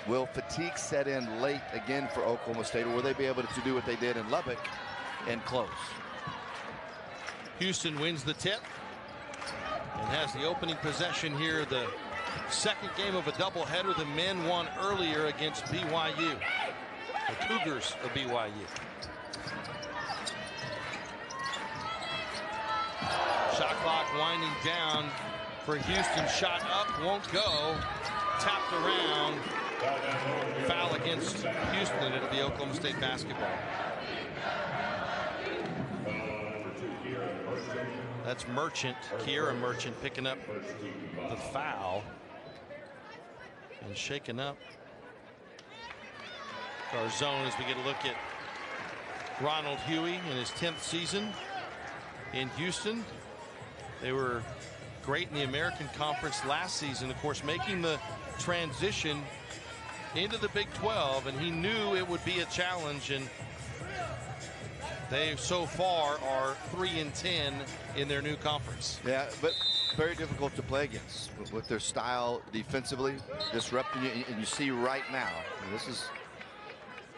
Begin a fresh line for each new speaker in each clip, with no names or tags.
Will fatigue set in late again for Oklahoma State, or will they be able to do what they did in Lubbock and close?
Houston wins the tip and has the opening possession here. The second game of a doubleheader. The men won earlier against BYU. The Cougars of BYU. Shot clock winding down for Houston. Shot up, won't go. Tapped around. Foul against Houston. It'll be Oklahoma State basketball. That's Merchant, Kiera Merchant, picking up the foul and shaking up our zone as we get a look at Ronald Huey in his 10th season in Houston. They were great in the American Conference last season, of course, making the transition into the Big 12, and he knew it would be a challenge, and they so far are 3-10 in their new conference.
Yeah, but very difficult to play against with their style defensively, disrupting you. And you see right now, this is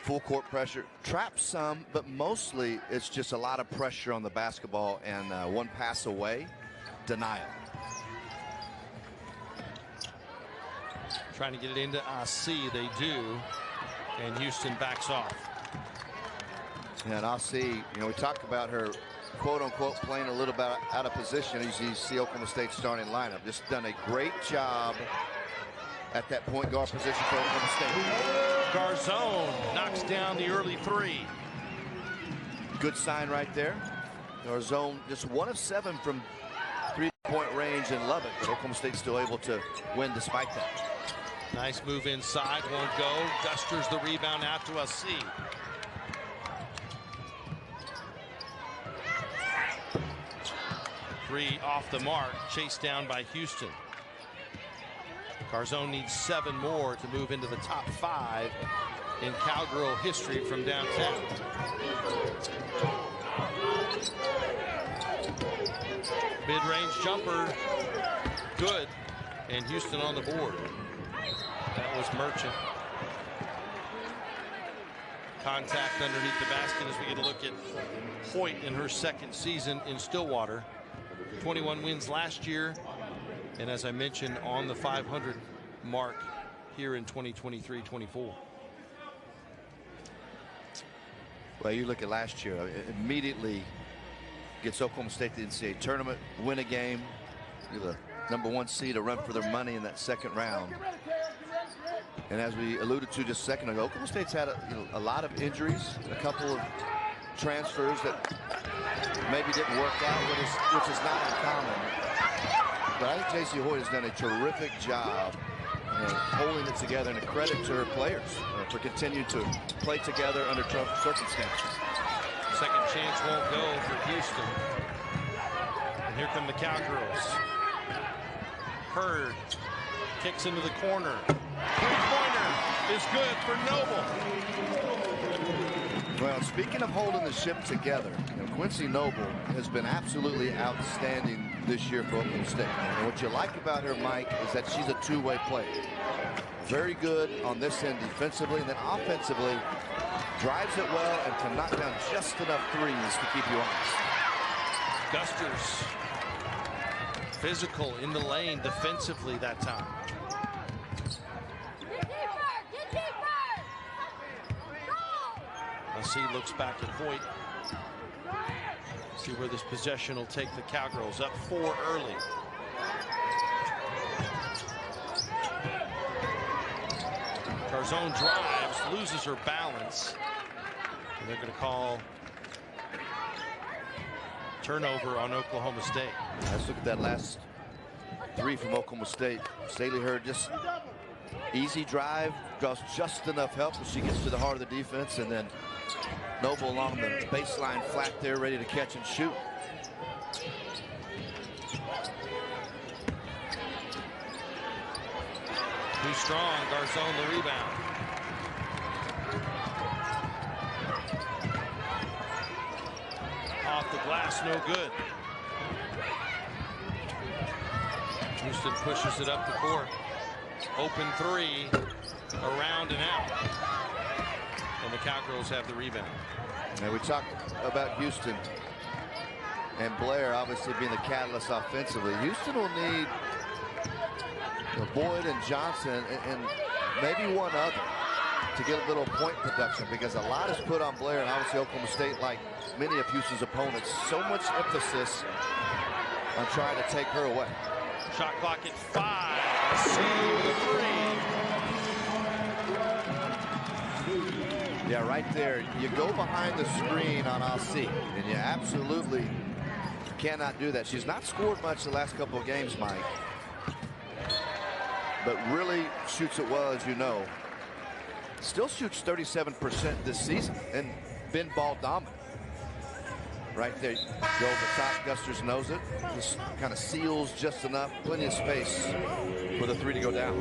full court pressure, traps some, but mostly it's just a lot of pressure on the basketball and one pass away, denial.
Trying to get it into AC, they do, and Houston backs off.
And AC, you know, we talked about her quote-unquote playing a little bit out of position as you see Oklahoma State starting lineup. Just done a great job at that point guard position for Oklahoma State.
Garzone knocks down the early three.
Good sign right there. Garzone just 1 of 7 from three-point range in Lubbock, but Oklahoma State still able to win despite that.
Nice move inside, won't go. Dusters the rebound out to AC. Three off the mark, chased down by Houston. Garzone needs 7 more to move into the top 5 in Cowgirl history from downtown. Mid-range jumper, good, and Houston on the board. That was Merchant. Contact underneath the basket as we get a look at Hoyt in her 2nd season in Stillwater. 21 wins last year, and as I mentioned, on the 500 mark here in 2023-24.
Well, you look at last year, immediately gets Oklahoma State to the NCAA tournament, win a game, give the #1 seed a run for their money in that 2nd round. And as we alluded to just a second ago, Oklahoma State's had a lot of injuries, a couple of transfers that maybe didn't work out, which is not uncommon. But I think J.C. Hoyt has done a terrific job holding it together, and a credit to her players for continuing to play together under tough circumstances.
Second chance won't go for Houston. And here come the Cowgirls. Hurd kicks into the corner. Three-pointer is good for Noble.
Well, speaking of holding the ship together, Quincy Noble has been absolutely outstanding this year for Oklahoma State. And what you like about her, Mike, is that she's a two-way player. Very good on this end defensively, and then offensively drives it well and can knock down just enough threes to keep you honest.
Dusters physical in the lane defensively that time. Lassie looks back at Hoyt. See where this possession will take the Cowgirls. Up 4 early. Garzone drives, loses her balance. And they're going to call turnover on Oklahoma State.
Let's look at that last 3 from Oklahoma State. Staley Hurd just easy drive, draws just enough help as she gets to the heart of the defense, and then Noble along the baseline flat there, ready to catch and shoot.
Too strong, Garzone the rebound. Off the glass, no good. Houston pushes it up the court. Open 3 around ground and out. And the Cowgirls have the rebound.
And we talked about Houston and Blair obviously being the catalyst offensively. Houston will need Boyd and Johnson and maybe one other to get a little point production, because a lot is put on Blair, and obviously Oklahoma State, like many of Houston's opponents, so much emphasis on trying to take her away.
Shot clock at 5. Save the 3.
Yeah, right there. You go behind the screen on Aussie, and you absolutely cannot do that. She's not scored much the last couple of games, Mike, but really shoots it well, as you know. Still shoots 37% this season and been ball dominant. Right there, go over the top. Gusters knows it. Just kind of seals just enough, plenty of space for the 3 to go down.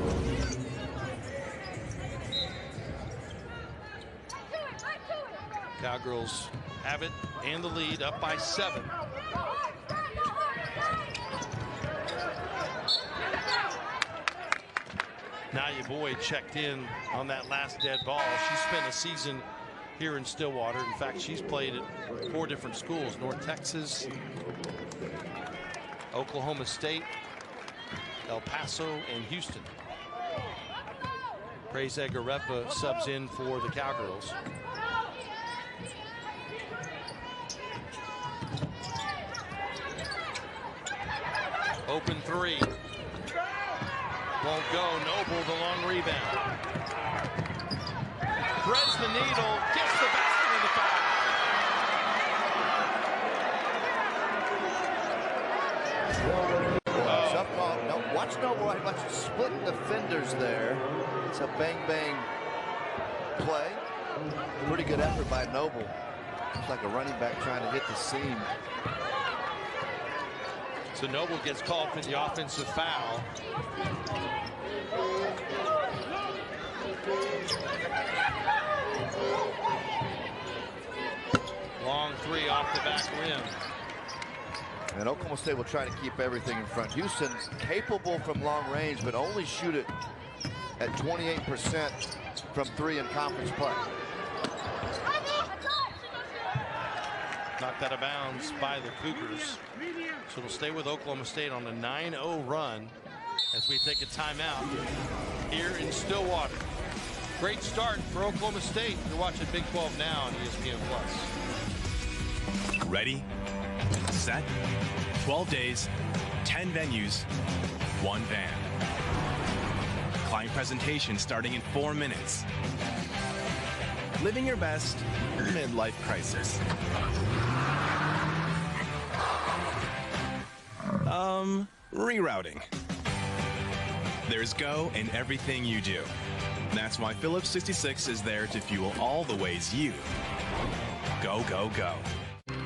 Cowgirls have it and the lead, up by 7. Nadia Boyd checked in on that last dead ball. She spent a season here in Stillwater. In fact, she's played at 4 different schools: North Texas, Oklahoma State, El Paso, and Houston. Praise Garepa subs in for the Cowgirls. Open 3. Won't go. Noble, the long rebound. Threads the needle, gets the basket in the foul.
Tough call. No, watch Noble. Watch splitting defenders there. It's a bang-bang play. Pretty good effort by Noble. Looks like a running back trying to hit the seam.
So Noble gets called for the offensive foul. Long 3 off the back rim.
And Oklahoma State will try to keep everything in front. Houston's capable from long range, but only shoot it at 28% from 3 in conference play.
Knocked out of bounds by the Cougars. So it'll stay with Oklahoma State on a 9-0 run as we take a timeout here in Stillwater. Great start for Oklahoma State. You're watching Big 12 now on ESPN+.
Ready, set, 12 days, 10 venues, 1 van. Client presentation starting in 4 minutes. Living your best midlife crisis. Rerouting. There's go in everything you do. That's why Phillips 66 is there to fuel all the ways you go, go, go.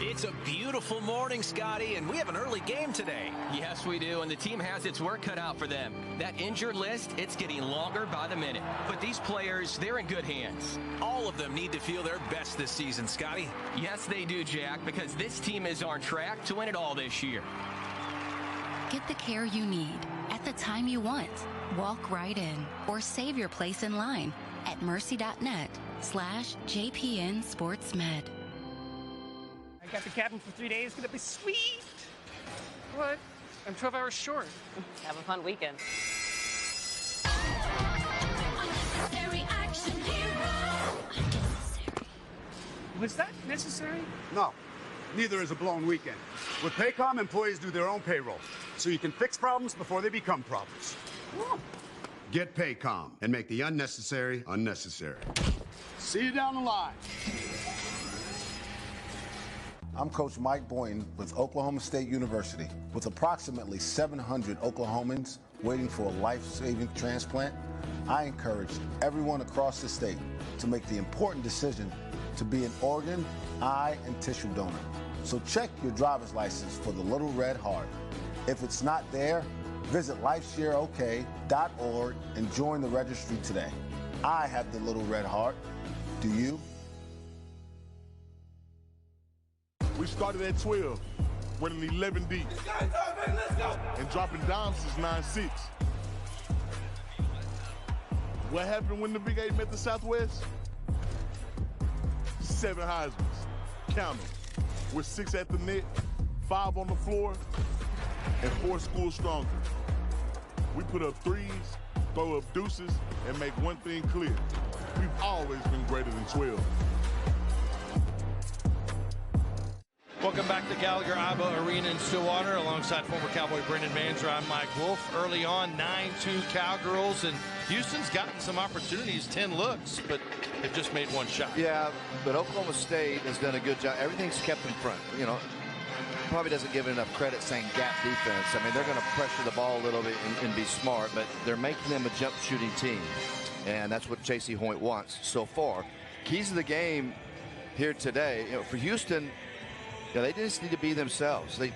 It's a beautiful morning, Scotty, and we have an early game today.
Yes, we do, and the team has its work cut out for them. That injured list, it's getting longer by the minute. But these players, they're in good hands.
All of them need to feel their best this season, Scotty.
Yes, they do, Jack, because this team is on track to win it all this year.
Get the care you need at the time you want. Walk right in or save your place in line at mercy.net/JPN SportsMed.
I got the cabin for 3 days. Gonna be sweet. What? I'm 12 hours short.
Have a fun weekend.
Was that necessary?
No, neither is a blown weekend. With Paycom, employees do their own payroll, so you can fix problems before they become problems. Get Paycom and make the unnecessary unnecessary. See you down the line.
I'm Coach Mike Boynton with Oklahoma State University. With approximately 700 Oklahomans waiting for a life-saving transplant, I encourage everyone across the state to make the important decision to be an organ, eye, and tissue donor. So check your driver's license for the little red heart. If it's not there, visit lifeshareok.org and join the registry today. I have the little red heart. Do you?
We started at 12, winning 11 deep, and dropping down since 9-6. What happened when the Big 8 met the Southwest? 7 Heismans. Count them. With 6 at the net, 5 on the floor, and 4 schools stronger. We put up threes, throw up deuces, and make one thing clear. We've always been greater than 12.
Welcome back to Gallagher Iba Arena in Stillwater. Alongside former Cowboy Brendan Manzer, I'm Mike Wolf. Early on, 9-2 Cowgirls, and Houston's gotten some opportunities, 10 looks, but they've just made one shot.
Yeah, but Oklahoma State has done a good job. Everything's kept in front. You know, probably doesn't give it enough credit saying gap defense. I mean, they're going to pressure the ball a little bit and be smart, but they're making them a jump shooting team, and that's what J.C. Hoyt wants so far. Keys of the game here today, you know, for Houston. Yeah, they just need to be themselves. They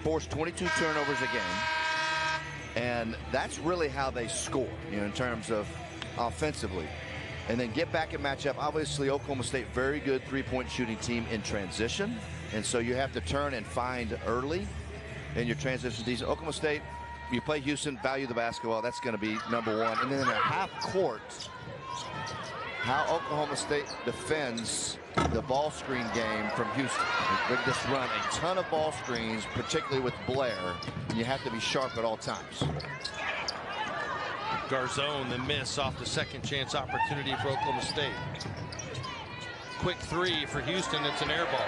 forced 22 turnovers a game, and that's really how they score, you know, in terms of offensively. And then get back and match up. Obviously, Oklahoma State, very good three-point shooting team in transition, and so you have to turn and find early in your transition season. Oklahoma State, you play Houston, value the basketball. That's going to be number one. And then in a half court, how Oklahoma State defends the ball screen game from Houston. They just run a ton of ball screens, particularly with Blair, and you have to be sharp at all times.
Garzone, the miss off the second chance opportunity for Oklahoma State. Quick three for Houston. It's an air ball.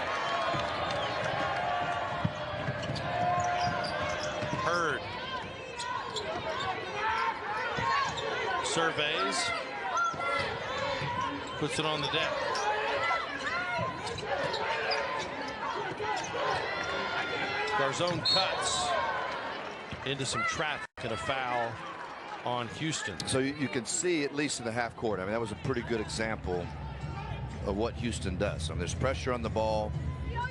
Hurd surveys, puts it on the deck. Garzone cuts into some traffic and a foul on Houston.
So you can see, at least in the half court, I mean, that was a pretty good example of what Houston does. So there's pressure on the ball.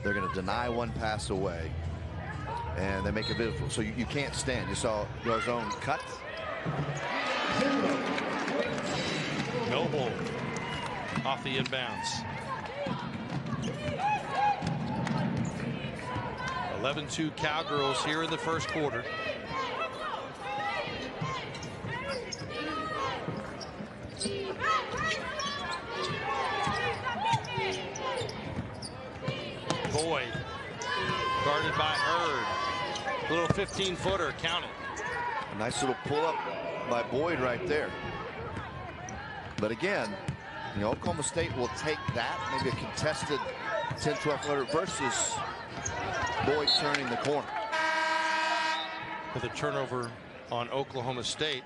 They're going to deny one pass away, and they make it beautiful. So you can't stand. You saw Garzone cut.
Noble off the inbounds. 11-2 Cowgirls here in the first quarter. Boyd guarded by Hurd. Little 15-footer, count it.
A nice little pull-up by Boyd right there. But again, you know, Oklahoma State will take that, maybe a contested 10-12 footer versus Boyd turning the corner.
With a turnover on Oklahoma State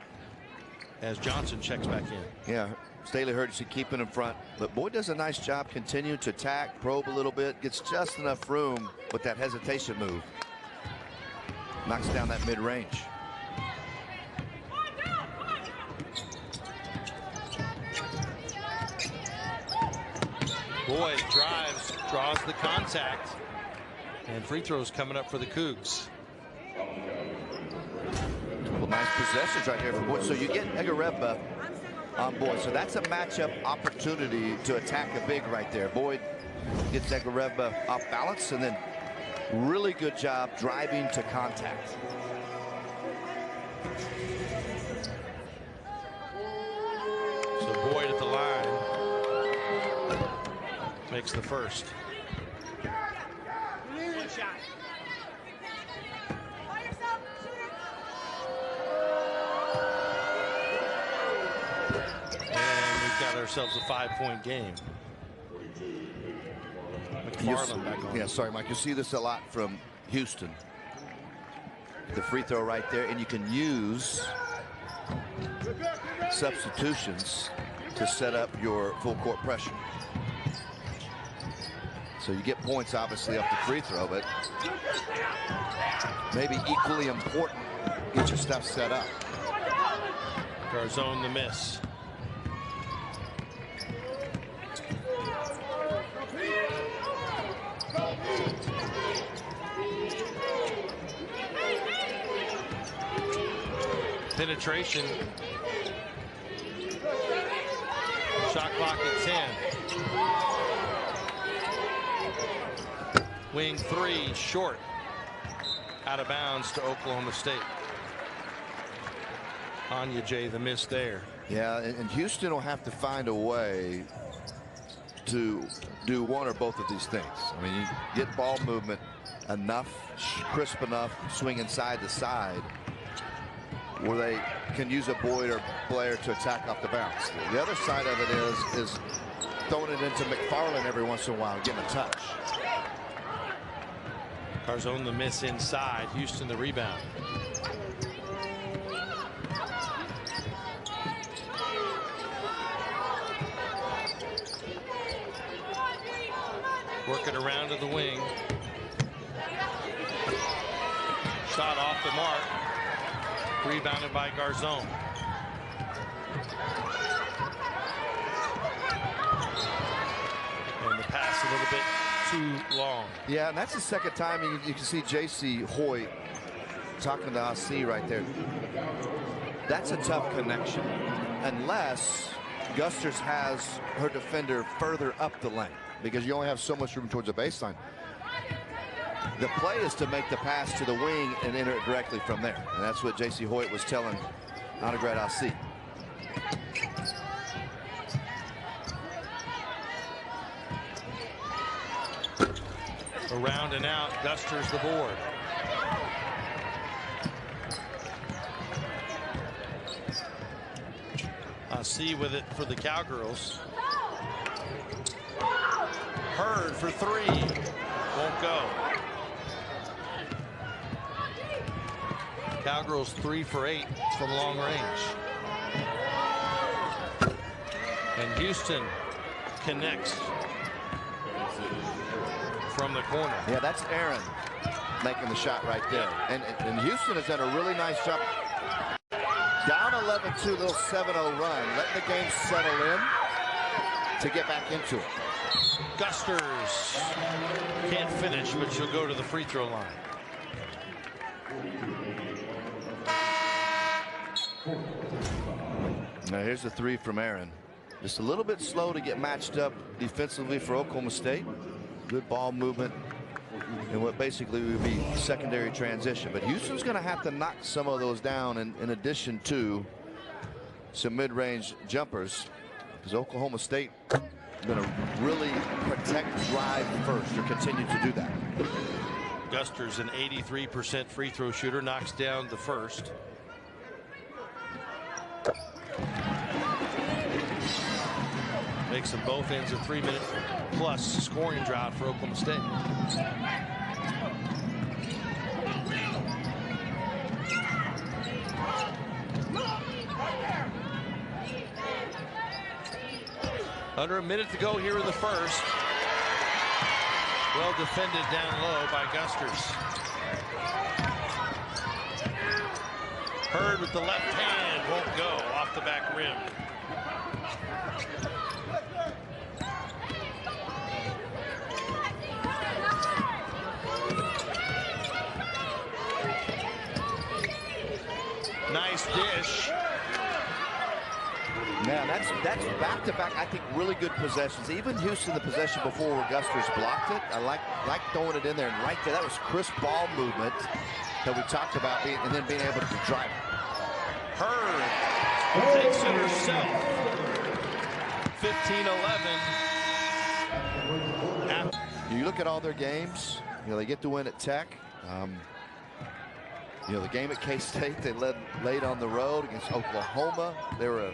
as Johnson checks back in.
Yeah, Staley Hurd should keep it in front, but Boyd does a nice job continuing to attack, probe a little bit, gets just enough room with that hesitation move. Knocks down that mid-range.
Boyd drives, draws the contact, and free throws coming up for the Cougs.
Well, nice possessions right here for Boyd. So you get Egareva on Boyd. So that's a matchup opportunity to attack a big right there. Boyd gets Egareva off balance, and then really good job driving to contact.
So Boyd at the line makes the first.
One shot.
And we've got ourselves a 5-point game. McFarland back on.
Yeah, sorry, Mike. You see this a lot from Houston. The free throw right there, and you can use substitutions to set up your full court pressure. So you get points, obviously, off the free throw, but maybe equally important, get your stuff set up.
Garzone the miss. Penetration. Shot clock at 10. Wing three, short. Out of bounds to Oklahoma State. Anya J, the miss there.
Yeah, and Houston will have to find a way to do one or both of these things. I mean, you get ball movement enough, crisp enough, swinging side to side, where they can use a Boyd or Blair to attack off the bounce. The other side of it is throwing it into McFarland every once in a while, getting a touch.
Garzón the miss inside. Houston the rebound. Working around to the wing. Shot off the mark. Rebounded by Garzón. And the pass a little bit too long.
Yeah, and that's the second time you can see J.C. Hoyt talking to AC right there. That's a tough connection, unless Gusters has her defender further up the lane, because you only have so much room towards the baseline. The play is to make the pass to the wing and enter it directly from there. And that's what J.C. Hoyt was telling Anagret AC.
Around and out, Gusters the board. AC with it for the Cowgirls. Hurd for three. Won't go. Cowgirls 3 for 8 from long range. And Houston connects from the corner.
Yeah, that's Aaron making the shot right there. And Houston has done a really nice job. Down 11-2, little 7-0 run, letting the game settle in to get back into it.
Gusters can't finish, but she'll go to the free throw line.
Now here's the three from Aaron. Just a little bit slow to get matched up defensively for Oklahoma State. Good ball movement and what basically would be secondary transition. But Houston's going to have to knock some of those down in addition to some mid-range jumpers, because Oklahoma State is going to really protect drive first, or continue to do that.
Gusters, an 83% free throw shooter, knocks down the first. Makes them both ends a 3-minute plus scoring drought for Oklahoma State. Under a minute to go here in the first. Well defended down low by Gusters. Hurd with the left hand, won't go, off the back rim. Nice dish.
Man, that's back-to-back, I think, really good possessions. Even Houston, the possession before where Gusters blocked it, I like throwing it in there, and right there, that was crisp ball movement that we talked about, and then being able to drive it.
Hurd takes it herself. 15-11.
You look at all their games, they get the win at Tech. The game at K-State, they led late on the road against Oklahoma. They were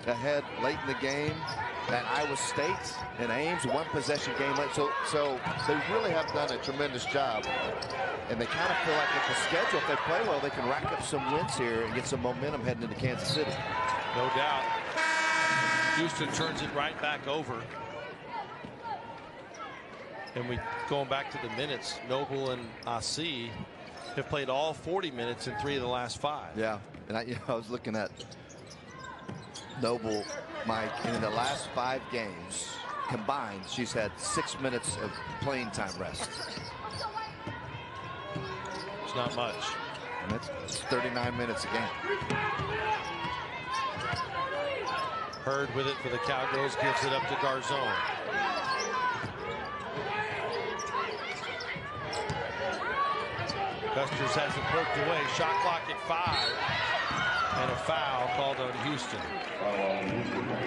ahead late in the game at Iowa State and Ames, one possession game late. So they really have done a tremendous job. And they kind of feel like with the schedule, if they play well, they can rack up some wins here and get some momentum heading into Kansas City.
No doubt. Houston turns it right back over. And going back to the minutes, Noble and AC have played all 40 minutes in 3 of the last 5.
Yeah, and I was looking at Noble, Mike, and in the last 5 games combined, she's had 6 minutes of playing time rest.
It's not much.
And that's 39 minutes a game.
Hurd with it for the Cowgirls, gives it up to Garzón. Gusters has it poked away. Shot clock at 5. And a foul called on Houston.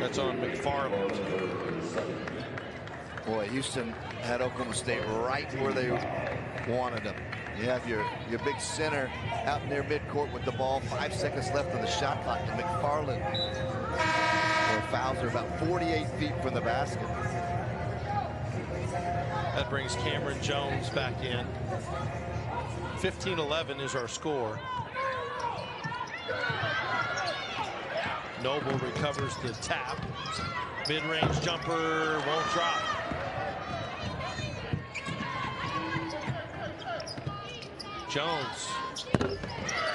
That's on McFarland.
Boy, Houston had Oklahoma State right where they wanted them. You have your big center out near midcourt with the ball, 5 seconds left on the shot clock, and McFarland. Well, fouls are about 48 feet from the basket.
That brings Cameron Jones back in. 15-11 is our score. Noble recovers the tap. Mid-range jumper won't drop. Jones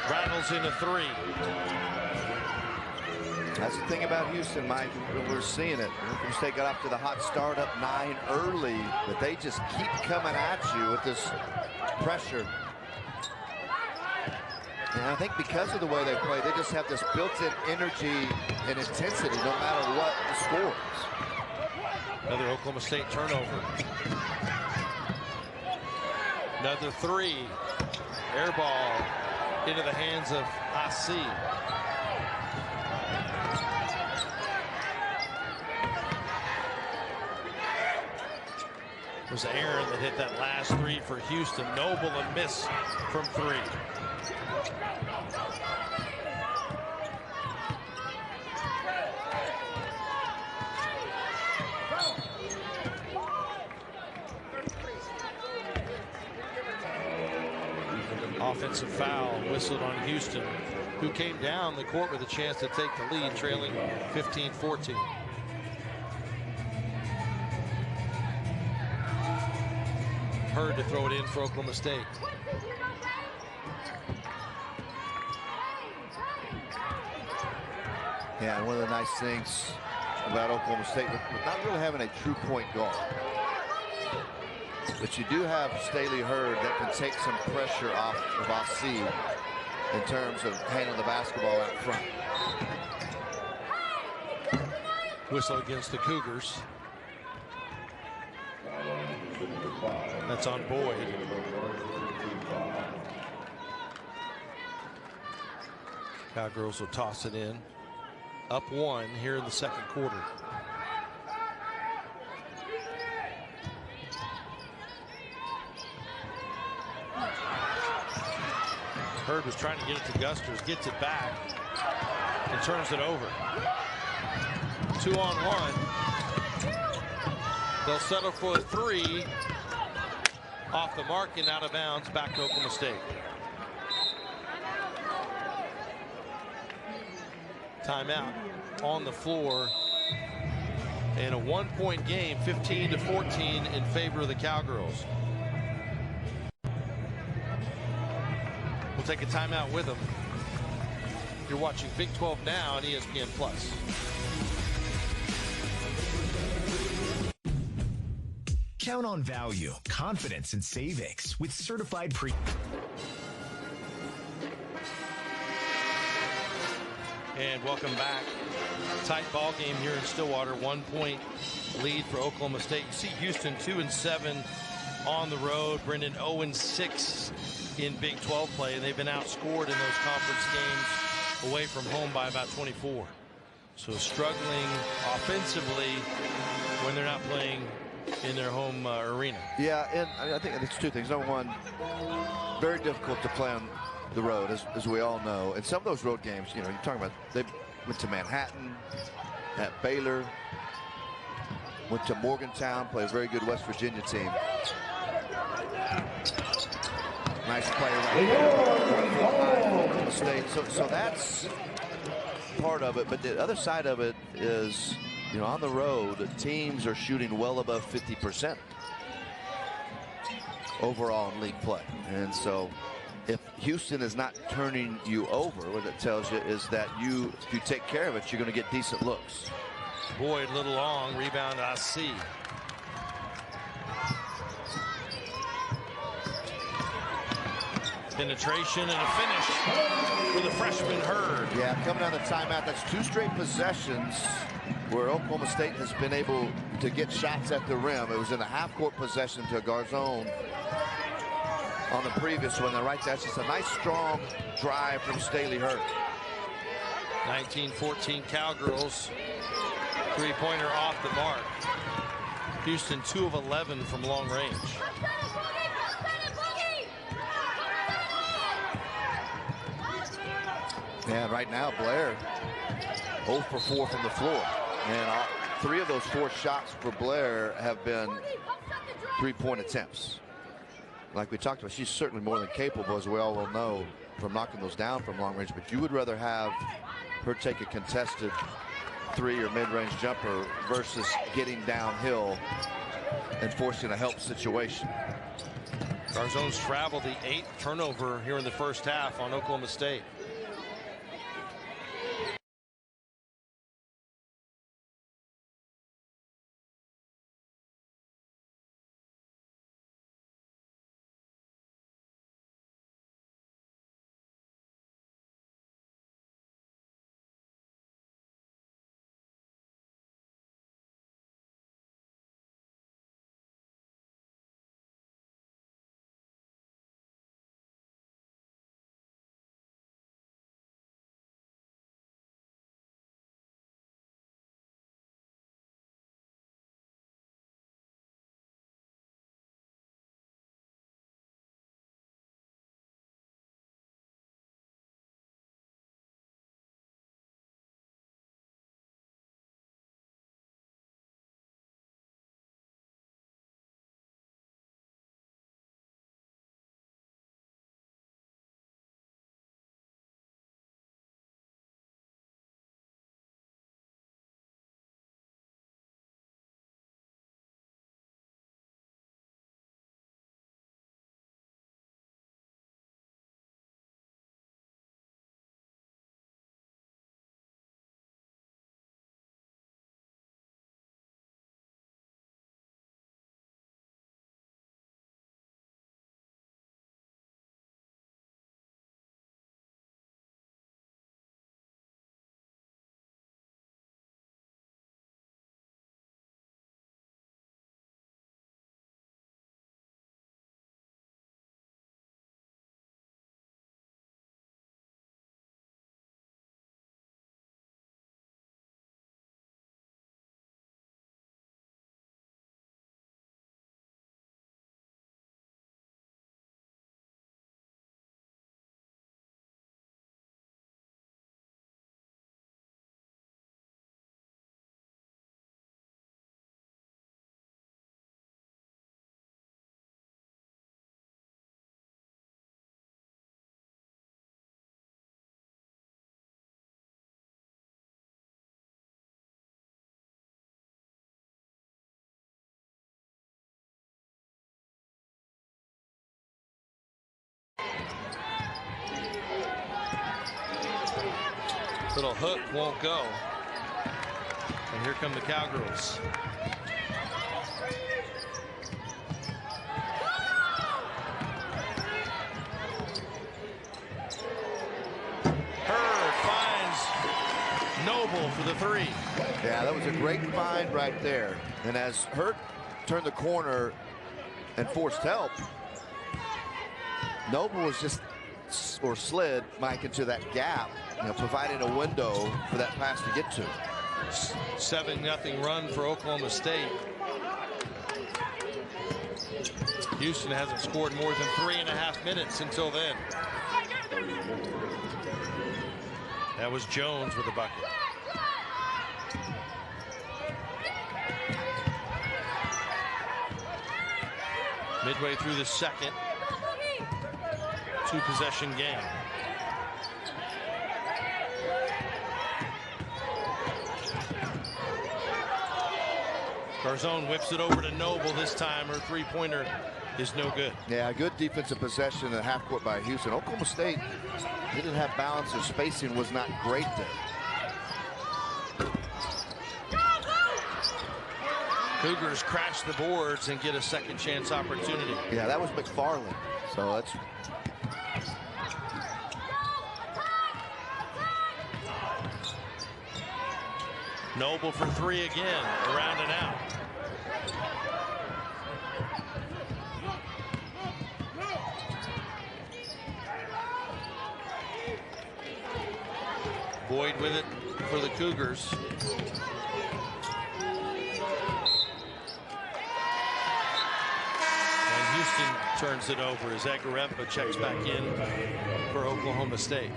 rattles in a three.
That's the thing about Houston, Mike. We're seeing it. Oklahoma State got off to the hot start, up 9 early, but they just keep coming at you with this pressure. And I think because of the way they play, they just have this built-in energy and intensity no matter what the score is.
Another Oklahoma State turnover. Another three. Air ball into the hands of AC. It was Aaron that hit that last three for Houston. Noble a miss from three. Offensive foul whistled on Houston, who came down the court with a chance to take the lead, trailing 15-14. Hurd to throw it in for Oklahoma State.
Yeah, and one of the nice things about Oklahoma State, with not really having a true point guard, but you do have Staley Hurd that can take some pressure off of AC in terms of handling the basketball out front.
Whistle against the Cougars. That's on Boyd. Cowgirls will toss it in. Up 1 here in the second quarter. Hurd was trying to get it to Gusters, gets it back, and turns it over. 2-on-1. They'll settle for a three. Off the mark and out of bounds, back to Oklahoma State. Timeout on the floor. And a 1-point game, 15-14 in favor of the Cowgirls. We'll take a timeout with them. You're watching Big 12 Now on ESPN+.
Count on value, confidence, and savings with certified pre.
And welcome back. Tight ball game here in Stillwater. 1-point lead for Oklahoma State. You see Houston 2-7 on the road. Brendan 0-6 in Big 12 play, and they've been outscored in those conference games away from home by about 24. So struggling offensively when they're not playing in their home arena.
Yeah, and I think it's two things. Number one, very difficult to play on the road, as we all know. And some of those road games, you know, you're talking about, they went to Manhattan, at Baylor, went to Morgantown, played a very good West Virginia team. Nice play right there. State. So that's part of it, but the other side of it is, you know, on the road, teams are shooting well above 50% overall in league play. And so if Houston is not turning you over, what it tells you is that if you take care of it, you're going to get decent looks.
Boyd, a little long, rebound AC. Penetration and a finish for the freshman Hurd.
Yeah, coming out of the timeout, that's 2 straight possessions where Oklahoma State has been able to get shots at the rim. It was in a half-court possession to Garzone on the previous one. Right, that's just a nice, strong drive from Staley Hurd.
19-14 Cowgirls. Three-pointer off the mark. Houston 2 of 11 from long range.
Yeah, right now Blair 0 for 4 from the floor. And 3 of those 4 shots for Blair have been three-point attempts. Like we talked about, she's certainly more than capable, as we all will know, from knocking those down from long range. But you would rather have her take a contested 3 or mid-range jumper versus getting downhill and forcing a help situation.
Garzone's traveled the 8th turnover here in the first half on Oklahoma State. Little hook won't go. And here come the Cowgirls. Hurd finds Noble for the 3.
Yeah, that was a great find right there. And as Hurd turned the corner and forced help, Noble was just, or slid Mike into that gap, providing a window for that pass to get to.
7-0 run for Oklahoma State. Houston hasn't scored more than 3.5 minutes until then. That was Jones with a bucket. Midway through the second, 2-possession game. Garzone whips it over to Noble this time. Her 3-pointer is no good.
Yeah, good defensive possession in the half court by Houston. Oklahoma State didn't have balance. Their spacing was not great there.
Cougars crash the boards and get a second chance opportunity.
Yeah, that was McFarland. So that's
Noble for 3 again, around and out. Boyd with it for the Cougars. And Houston turns it over as Agencia checks back in for Oklahoma State.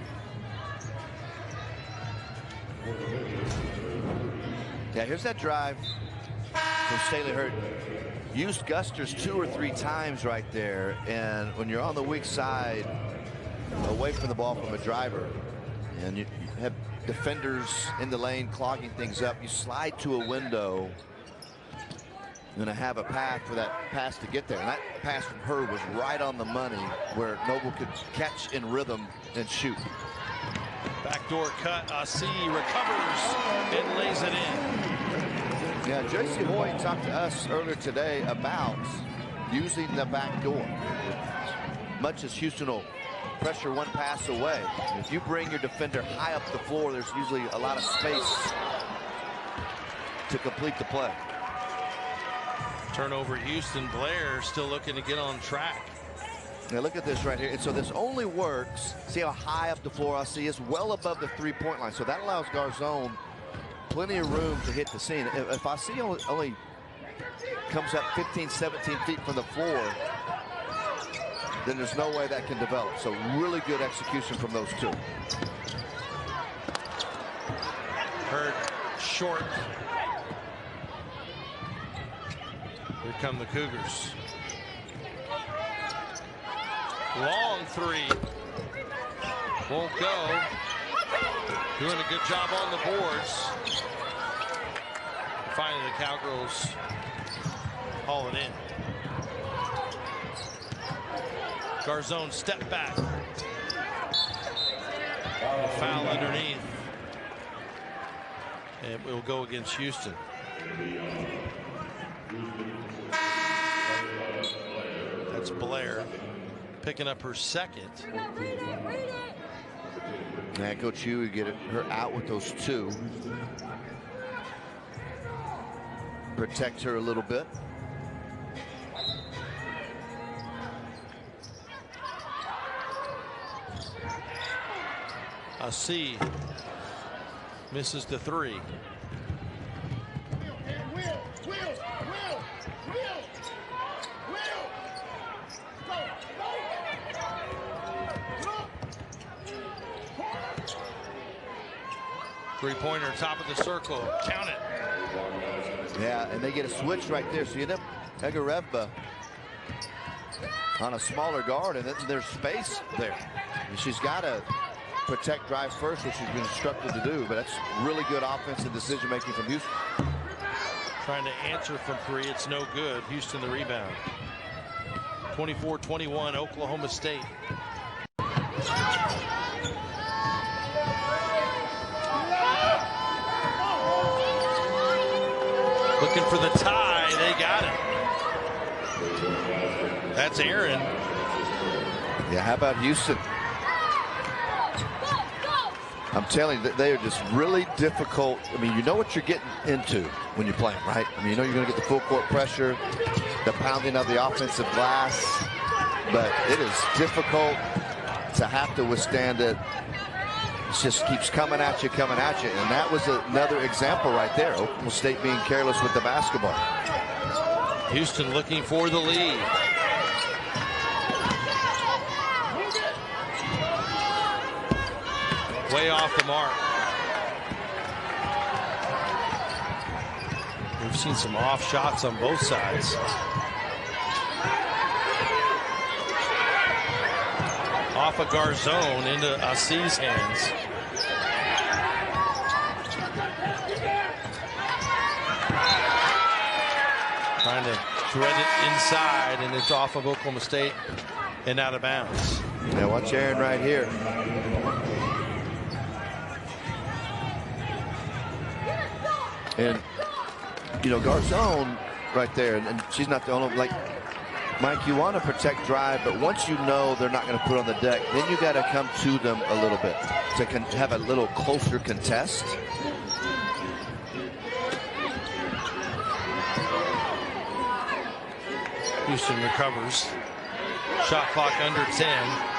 Yeah, here's that drive from Staley Hurt. Used Gusters 2 or 3 times right there, and when you're on the weak side, away from the ball from a driver, and you have defenders in the lane clogging things up, you slide to a window, you're going to have a path for that pass to get there. And that pass from her was right on the money where Noble could catch in rhythm and shoot.
Backdoor cut. Asi recovers and lays it in.
Yeah, J.C. Hoy talked to us earlier today about using the back door. Much as Houston will pressure one pass away, if you bring your defender high up the floor, there's usually a lot of space to complete the play.
Turnover Houston. Blair still looking to get on track.
Now look at this right here. And so this only works. See how high up the floor I see is well above the three-point line. So that allows Garzone plenty of room to hit the scene. If I see only comes up 15, 17 feet from the floor, then there's no way that can develop. So really good execution from those two.
Hurt short. Here come the Cougars. Long three. Won't go. Doing a good job on the boards. Finally, the Cowgirls haul it in. Garzone step back. A foul underneath. And it will go against Houston. That's Blair picking up her second.
Yeah, Coach Huey get her out with those two. Protect her a little bit.
Asi misses the three. Three-pointer, top of the circle. Count it.
Yeah, and they get a switch right there. So you end up Agencia on a smaller guard, and then there's space there. And she's got to protect drive first, which she's been instructed to do. But that's really good offensive decision-making from Houston.
Trying to answer from three. It's no good. Houston the rebound. 24-21, Oklahoma State. Looking for the tie. They got it. That's Aaron.
Yeah, how about Houston? I'm telling you, they are just really difficult. I mean, you know what you're getting into when you're playing, right? I mean, you know you're going to get the full court pressure, the pounding of the offensive glass, but it is difficult to have to withstand it. It just keeps coming at you, and that was another example right there. Oklahoma State being careless with the basketball.
Houston looking for the lead. Way off the mark. We've seen some off shots on both sides. Off of Garzone into Asi's hands. Trying to thread it inside, and it's off of Oklahoma State and out of bounds.
Now watch Aaron right here. And, you know, Garzone right there, and she's not the only, like, Mike, you want to protect drive, but once you know they're not going to put on the deck, then you got to come to them a little bit to have a little closer contest.
Houston recovers. Shot clock under 10.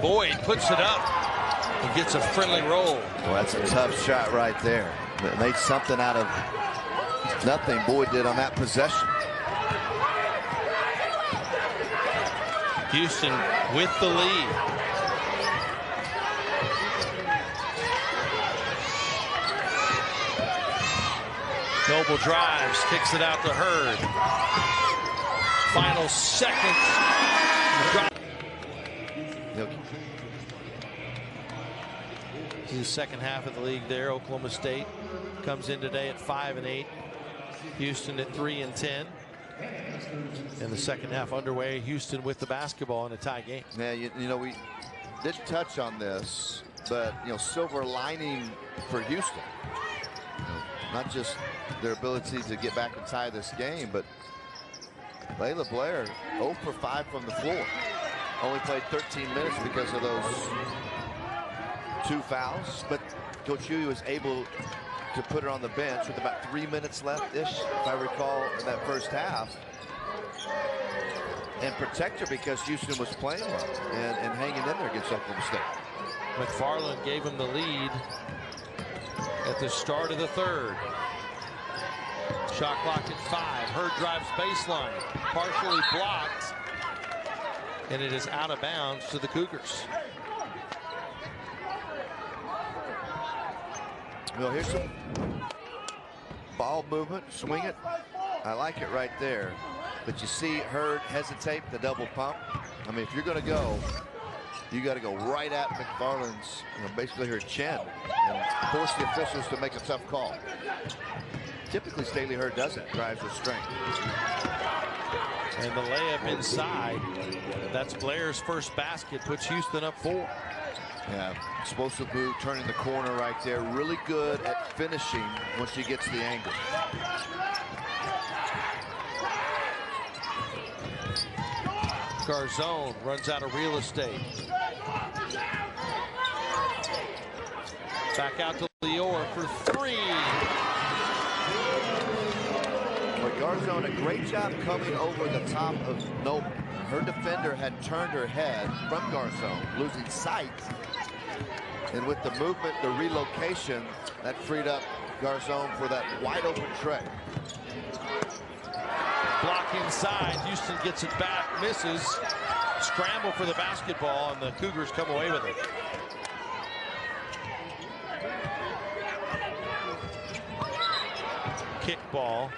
Boyd puts it up and gets a friendly roll.
Well, that's a tough shot right there. It made something out of nothing. Boyd did on that possession.
Houston with the lead. Noble drives, kicks it out to Hurd. Final seconds. The second half of the league there. Oklahoma State comes in today at 5-8. Houston at 3-10. And the second half underway. Houston with the basketball in a tie game.
Yeah, you know, we didn't touch on this, but silver lining for Houston. Not just their ability to get back and tie this game, but Layla Blair 0 for 5 from the floor. Only played 13 minutes because of those 2 fouls, but Coach Huey was able to put her on the bench with about 3 minutes left-ish, if I recall, in that first half, and protect her because Houston was playing well and hanging in there against Oklahoma State.
McFarland gave him the lead at the start of the third. Shot clock at 5. Hurd drives baseline, partially blocked, and it is out of bounds to the Cougars.
Well, here's some ball movement, swing it. I like it right there. But you see Hurd hesitate the double pump. I mean, if you're going to go, you got to go right at McFarland's, basically her chin, and force the officials to make a tough call. Typically, Staley Hurd doesn't, drives with strength.
And the layup inside. That's Blair's first basket, puts Houston up 4.
Yeah, explosive move, turning the corner right there. Really good at finishing once she gets the angle.
Garzone runs out of real estate. Back out to Lior for 3.
But Garzone, a great job coming over the top of Noble. Her defender had turned her head from Garzone, losing sight. And with the movement, the relocation, that freed up Garzone for that wide open tray.
Block inside. Houston gets it back, misses. Scramble for the basketball, and the Cougars come away with it. Kick ball.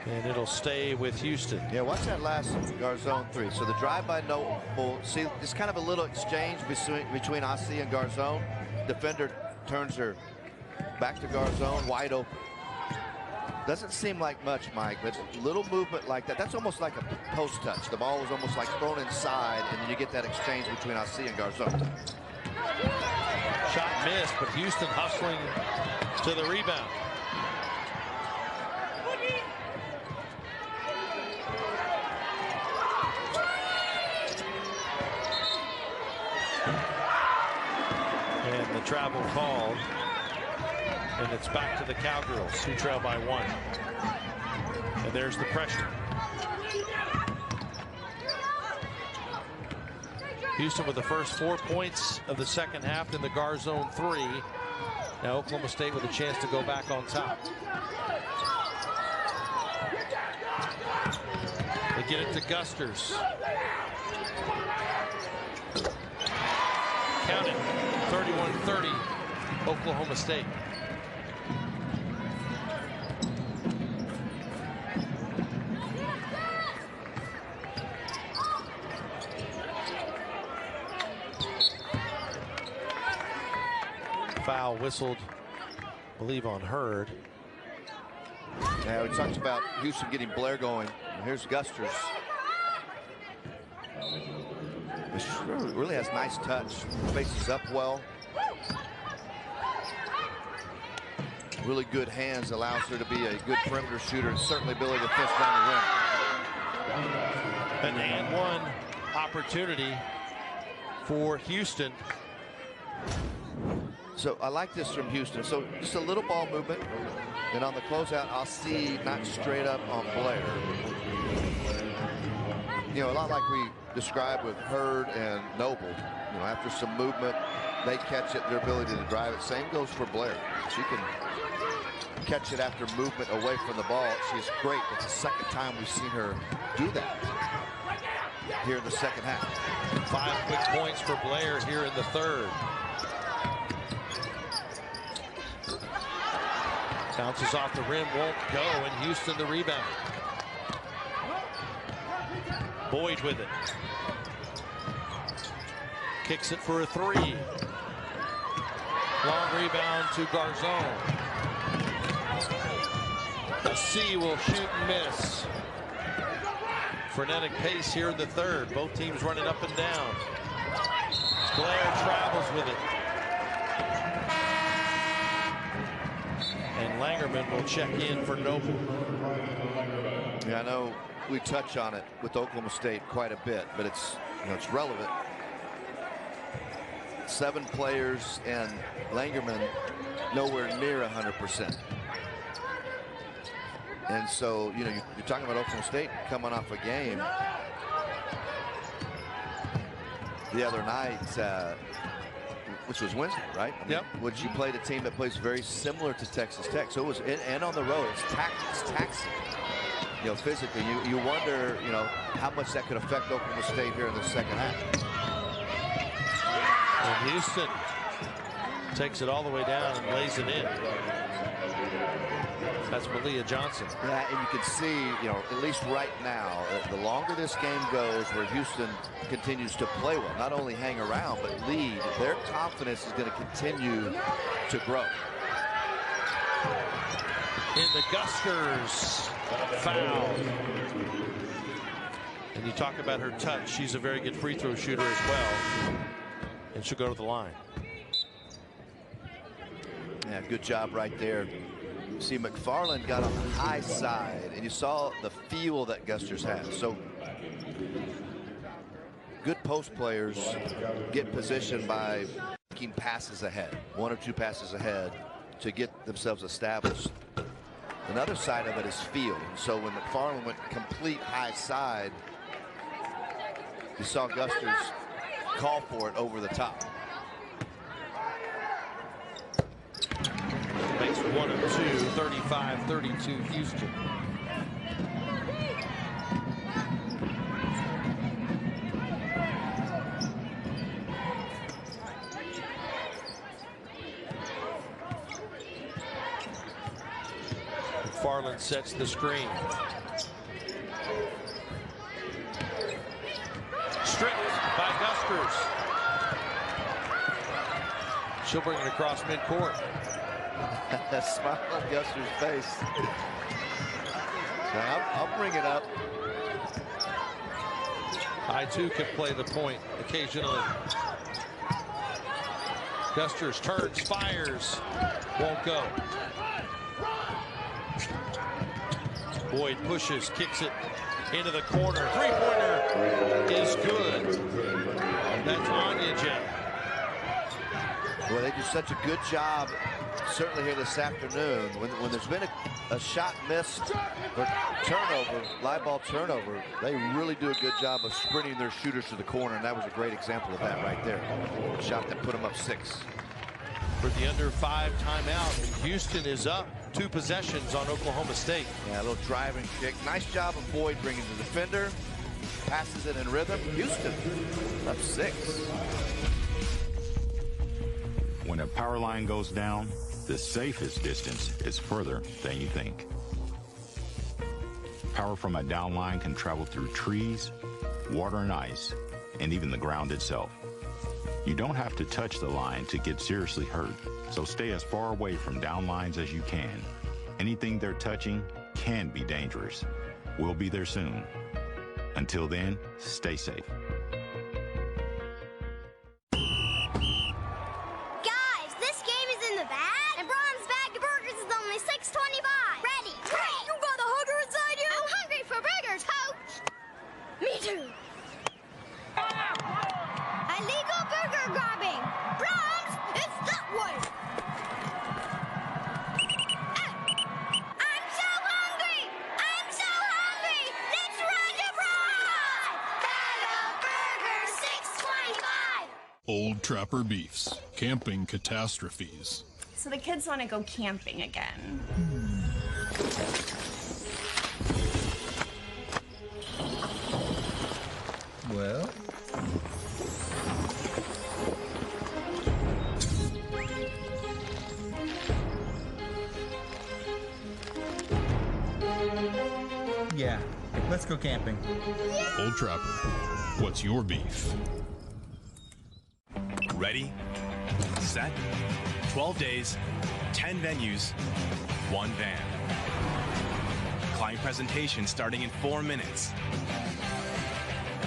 And it'll stay with Houston.
Yeah, watch that last Garzone 3. So the drive by Noble, see, it's kind of a little exchange between Asi and Garzone. Defender turns her back to Garzone, wide open. Doesn't seem like much, Mike, but little movement like that. That's almost like a post touch. The ball was almost like thrown inside, and then you get that exchange between Asi and Garzone.
Shot missed, but Houston hustling to the rebound. And the travel called. And it's back to the Cowgirls, who trail by 1. And there's the pressure. Houston with the first 4 points of the second half in the Garzone 3. Now Oklahoma State with a chance to go back on top. They get it to Gusters. Count it, 31-30, Oklahoma State. Foul whistled, I believe, on Hurd.
Yeah, we talked about Houston getting Blair going. Here's Gusters. Really has nice touch. Faces up well. Really good hands, allows her to be a good perimeter shooter and certainly ability to finish down the rim.
An and one opportunity for Houston.
So I like this from Houston. So just a little ball movement. And on the closeout, I'll see not straight up on Blair. You know, a lot like we described with Hurd and Noble. You know, after some movement, they catch it, their ability to drive it. Same goes for Blair. She can catch it after movement away from the ball. She's great. It's the second time we've seen her do that here in the second half.
5 quick points for Blair here in the third. Bounces off the rim, won't go, and Houston the rebound. Boyd with it. Kicks it for a 3. Long rebound to Garzon. C will shoot and miss. Frenetic pace here in the third. Both teams running up and down. Blair travels with it. And Langerman will check in for Noble.
Yeah, I know we touch on it with Oklahoma State quite a bit, but it's, you know, it's relevant. 7 players and Langerman nowhere near 100%. And so, you know, you're talking about Oklahoma State coming off a game the other night, which was Wednesday, right? I mean,
yep.
Which you played a team that plays very similar to Texas Tech. So it was, and on the road, it's taxing. You know, physically, you wonder, you know, how much that could affect Oklahoma State here in the second half.
And Houston takes it all the way down and lays it in. That's Malia Johnson.
Yeah, and you can see, you know, at least right now, the longer this game goes, where Houston continues to play well, not only hang around, but lead, their confidence is going to continue to grow.
In the Guskers foul. And you talk about her touch. She's a very good free throw shooter as well. And she'll go to the line.
Yeah, good job right there. See, McFarland got on the high side, and you saw the feel that Gusters has. So good post players get positioned by making passes ahead, 1 or 2 passes ahead to get themselves established. Another side of it is feel. So when McFarland went complete high side, you saw Gusters call for it over the top.
Makes 1 of 2, 35-32 Houston. McFarland sets the screen. Stripped by Guskers. She'll bring it across midcourt.
That smile on Guster's face. I'll bring it up.
I too can play the point occasionally. Gusters turns, fires, won't go. Boyd pushes, kicks it into the corner. Three-pointer is good. That's Anya.
Well, they do such a good job, certainly here this afternoon, when there's been a shot missed or turnover, live ball turnover, they really do a good job of sprinting their shooters to the corner, and that was a great example of that right there. A shot that put them up 6.
For the under 5 timeout, and Houston is up 2 possessions on Oklahoma State.
Yeah, a little driving kick. Nice job of Boyd bringing the defender, passes it in rhythm. Houston up 6.
When a power line goes down, the safest distance is further than you think. Power from a down line can travel through trees, water and ice, and even the ground itself. You don't have to touch the line to get seriously hurt, so stay as far away from down lines as you can. Anything they're touching can be dangerous. We'll be there soon. Until then, stay safe.
Old Trapper Beefs, camping catastrophes.
So the kids want to go camping again.
Well? Yeah, let's go camping.
Old Trapper, what's your beef?
Ready, set, 12 days, 10 venues, 1 van. Client presentation starting in 4 minutes.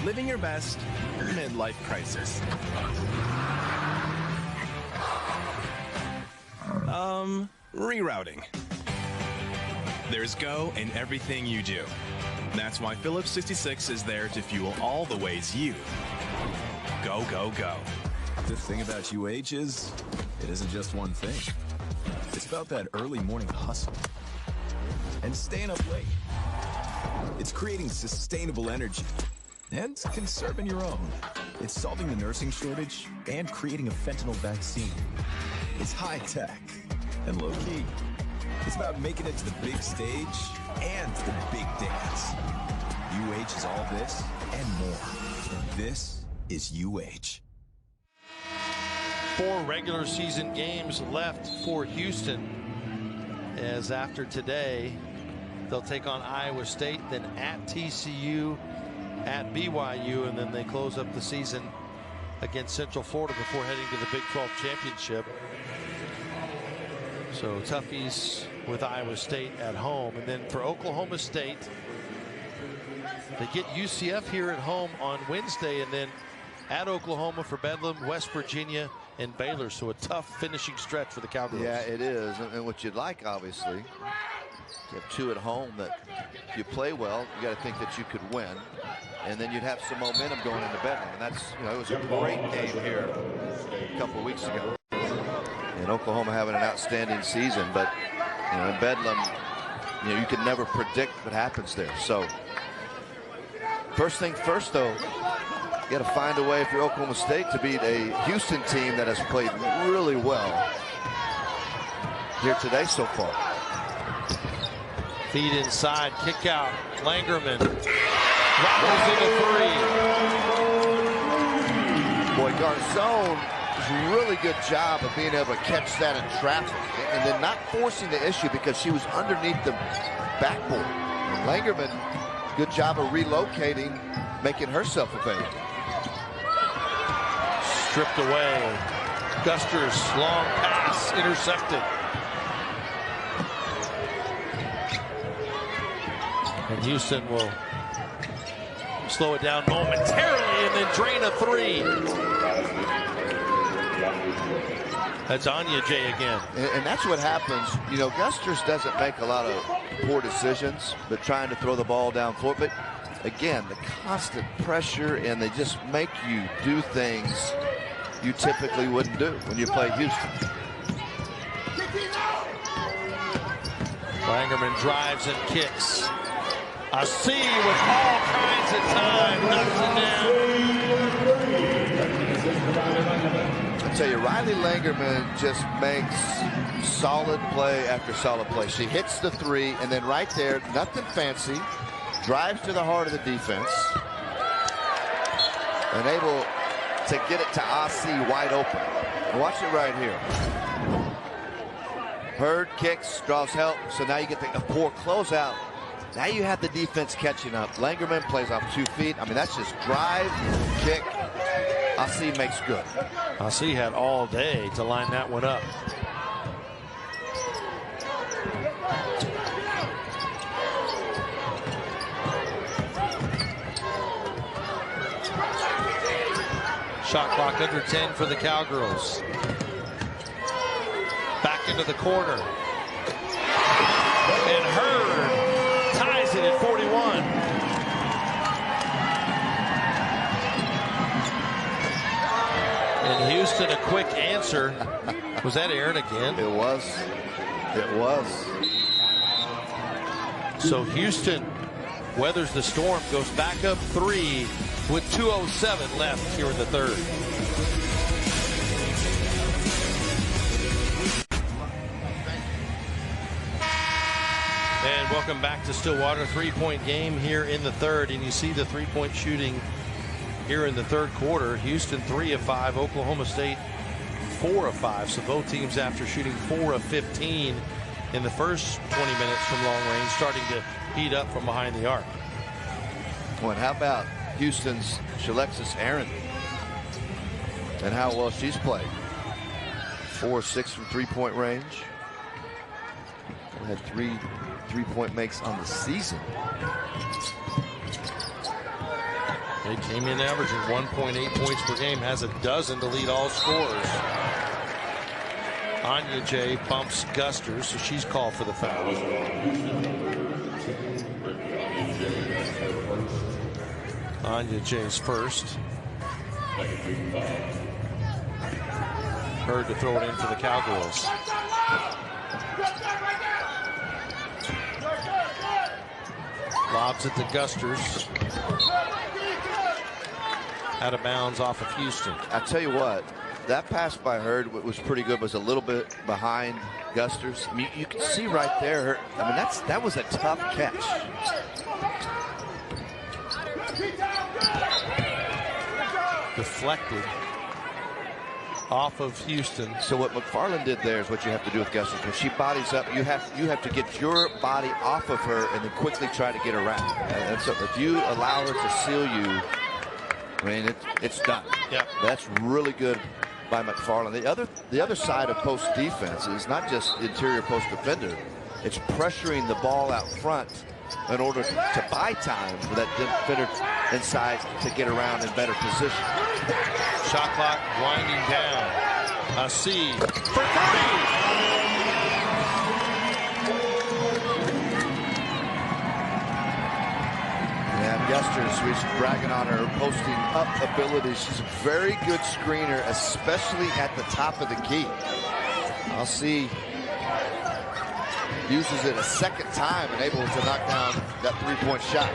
Living your best midlife crisis. Rerouting. There's go in everything you do. That's why Phillips 66 is there to fuel all the ways you go, go, go.
The thing about UH is, it isn't just one thing. It's about that early morning hustle and staying up late. It's creating sustainable energy and conserving your own. It's solving the nursing shortage and creating a fentanyl vaccine. It's high tech and low key. It's about making it to the big stage and the big dance. UH is all this and more. This is UH.
4 regular season games left for Houston, as after today they'll take on Iowa State, then at TCU, at BYU, and then they close up the season against Central Florida before heading to the Big 12 championship. So toughies with Iowa State at home, and then for Oklahoma State they get UCF here at home on Wednesday, and then at Oklahoma for Bedlam, West Virginia, and Baylor. So a tough finishing stretch for the Cowgirls.
Yeah, it is. And what you'd like, obviously, you have 2 at home that if you play well, you got to think that you could win. And then you'd have some momentum going into Bedlam. And that's, it was a great game here a couple of weeks ago. And Oklahoma having an outstanding season. But, in Bedlam, you can never predict what happens there. So, first thing first, though, you got to find a way, if you're Oklahoma State, to beat a Houston team that has played really well here today so far.
Feed inside, kick out, Langerman. Rockers in the 3.
Boy, Garzone does a really good job of being able to catch that in traffic and then not forcing the issue because she was underneath the backboard. And Langerman, good job of relocating, making herself available.
Stripped away. Guster's long pass intercepted. And Houston will slow it down momentarily and then drain a 3. That's Anya J again.
And that's what happens. Gusters doesn't make a lot of poor decisions, but trying to throw the ball downfield. But again, the constant pressure, and they just make you do things you typically wouldn't do when you play Houston.
Langerman drives and kicks. A C with all kinds of time. Knocks it down.
I tell you, Riley Langerman just makes solid play after solid play. She hits the 3, and then right there, nothing fancy, drives to the heart of the defense, and able to get it to Asi wide open. Watch it right here. Hurd kicks, draws help, so now you get a poor closeout. Now you have the defense catching up. Langerman plays off 2 feet. I mean, that's just drive, kick. Asi makes good.
Asi had all day to line that one up. Shot clock under 10 for the Cowgirls. Back into the corner. And Hurd ties it at 41. And Houston, a quick answer. Was that Aaron again?
It was. It was.
So Houston weathers the storm, goes back up 3 with 2:07 left here in the third. Welcome back to Stillwater. 3-point game here in the third, and you see the 3-point shooting here in the third quarter. Houston 3 of 5, Oklahoma State 4 of 5. So both teams, after shooting 4 of 15 in the first 20 minutes from long range, starting to heat up from behind the arc.
Well, and how about Houston's Shalexis Aaron and how well she's played? 4-6 from 3-point range. Had 3 3-point makes on the season.
They came in averaging 1.8 points per game, has a dozen to lead all scorers. Anya J bumps Gusters, so she's called for the foul. Anya J's first. Heard to throw it in for the Cowgirls. Lobs it to Gusters. Out of bounds off of Houston.
I tell you what, that pass by Hurd was pretty good. Was a little bit behind Gusters. I mean, you can see right there. I mean, that was a tough catch.
Deflected off of Houston.
So what McFarland did there is what you have to do with Gusters. When she bodies up, you have to get your body off of her and then quickly try to get around. And so if you allow her to seal you, I mean, it's done.
Yep.
That's really good by McFarland. The other side of post defense is not just interior post defender. It's pressuring the ball out front in order to buy time for that defender inside to get around in better position.
Shot clock winding down. A C for 3.
Yeah, Gusters, we're bragging on her posting up ability. She's a very good screener, especially at the top of the key. I'll see. Uses it a second time and able to knock down that 3-point shot.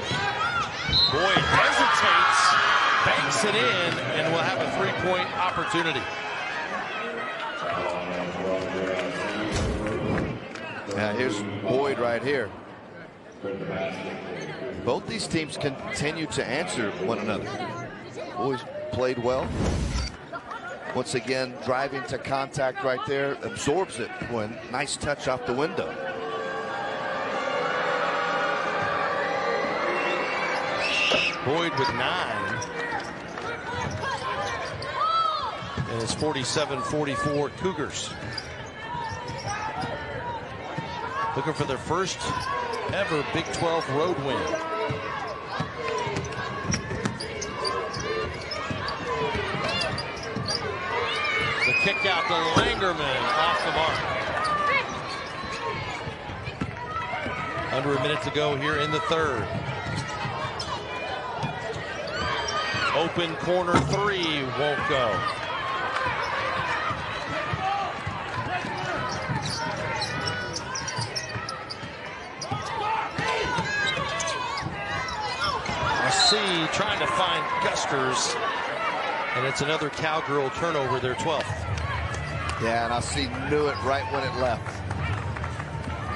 Boyd hesitates, banks it in, and will have a 3-point opportunity.
Now here's Boyd right here. Both these teams continue to answer one another. Boyd played well. Once again, driving to contact right there, absorbs it. One nice touch off the window.
Boyd with 9. And it's 47-44 Cougars. Looking for their first ever Big 12 road win. The kick out to Langerman off the mark. Under a minute to go here in the third. Open corner 3 won't go. C trying to find Gusters, and it's another Cowgirl turnover, their 12th.
Yeah, and I see knew it right when it left.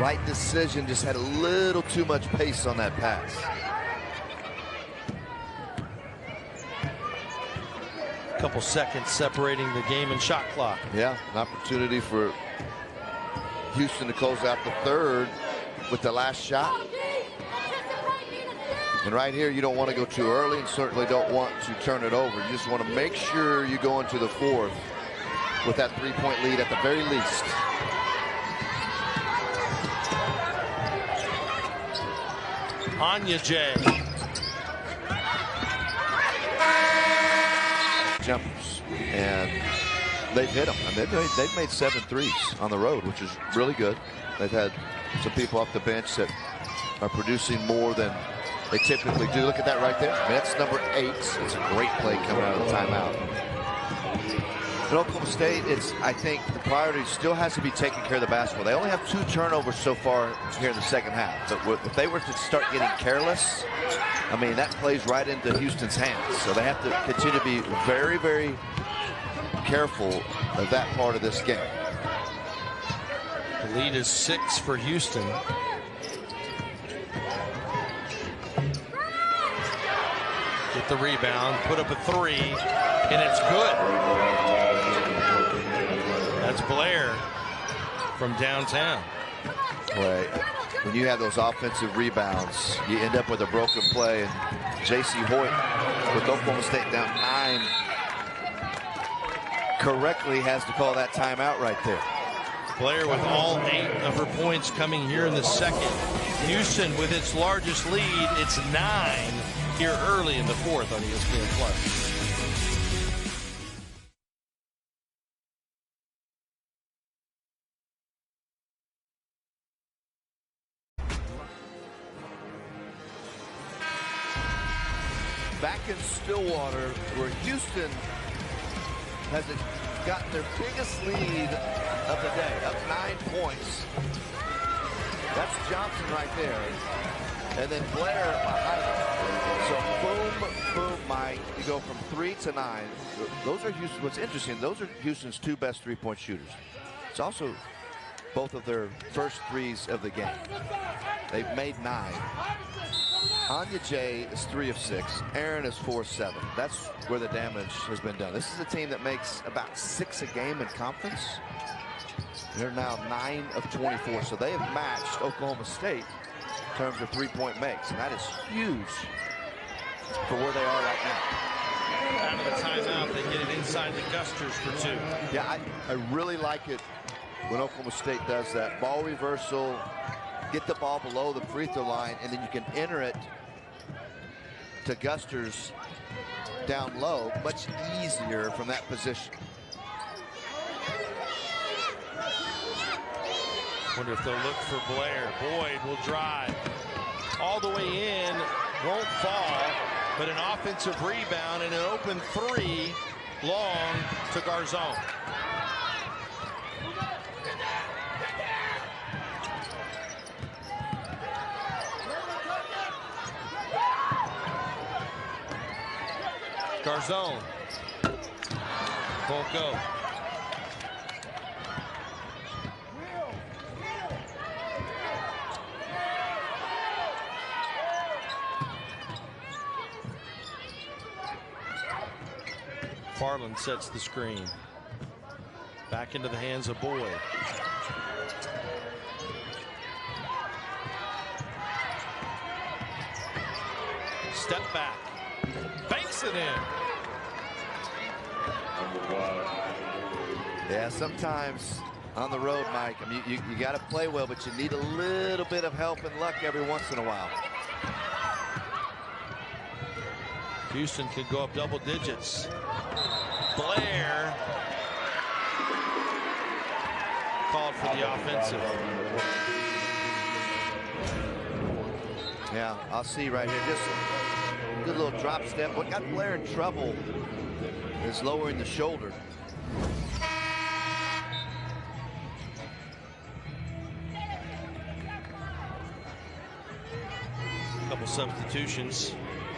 Right decision, just had a little too much pace on that pass.
Couple seconds separating the game and shot clock.
Yeah, an opportunity for Houston to close out the third with the last shot. And right here, you don't want to go too early and certainly don't want to turn it over. You just want to make sure you go into the fourth with that 3-point lead at the very least.
Anya J.
Jumpers, and they've hit them. I mean, they've made 7 threes on the road, which is really good. They've had some people off the bench that are producing more than they typically do. Look at that right there. I mean, that's number 8. It's a great play coming out of the timeout. In Oklahoma State, I think the priority still has to be taking care of the basketball. They only have 2 turnovers so far here in the second half. But if they were to start getting careless, I mean, that plays right into Houston's hands. So they have to continue to be very, very careful of that part of this game.
The lead is 6 for Houston. the rebound, put up a three, and it's good. That's Blair from downtown.
Boy, when you have those offensive rebounds, you end up with a broken play. And J.C. Hoyt, with Oklahoma State down 9, correctly has to call that timeout right there.
Blair with all 8 of her points coming here in the second. Houston with its largest lead. It's 9 here early in the fourth on ESPN+.
Back in Stillwater, where Houston has gotten their biggest lead of the day, up 9 points. That's Johnson right there. And then Blair behind him. So boom, boom, Mike. You go from 3 to 9. Those are Houston. What's interesting, those are Houston's 2 best three-point shooters. It's also both of their first threes of the game. They've made 9. Anya J is 3 of 6. Aaron is 4 of 7. That's where the damage has been done. This is a team that makes about 6 a game in conference. They're now 9 of 24. So they have matched Oklahoma State in terms of three-point makes. And that is huge for where they are right now.
Out of the timeout, they get it inside the Gusters for 2.
Yeah, I really like it when Oklahoma State does that. Ball reversal, get the ball below the free throw line, and then you can enter it to Gusters down low, much easier from that position.
Wonder if they'll look for Blair. Boyd will drive all the way in, won't fall, but an offensive rebound and an open 3 long to Garzon. Garzon won't go. Farland sets the screen. Back into the hands of Boyd. Step back. Banks it in.
Yeah, sometimes on the road, Mike, I mean, you got to play well, but you need a little bit of help and luck every once in a while.
Houston could go up double digits. Blair called for the offensive.
Yeah, I'll see right here. Just a good little drop step. What got Blair in trouble is lowering the shoulder.
Couple substitutions.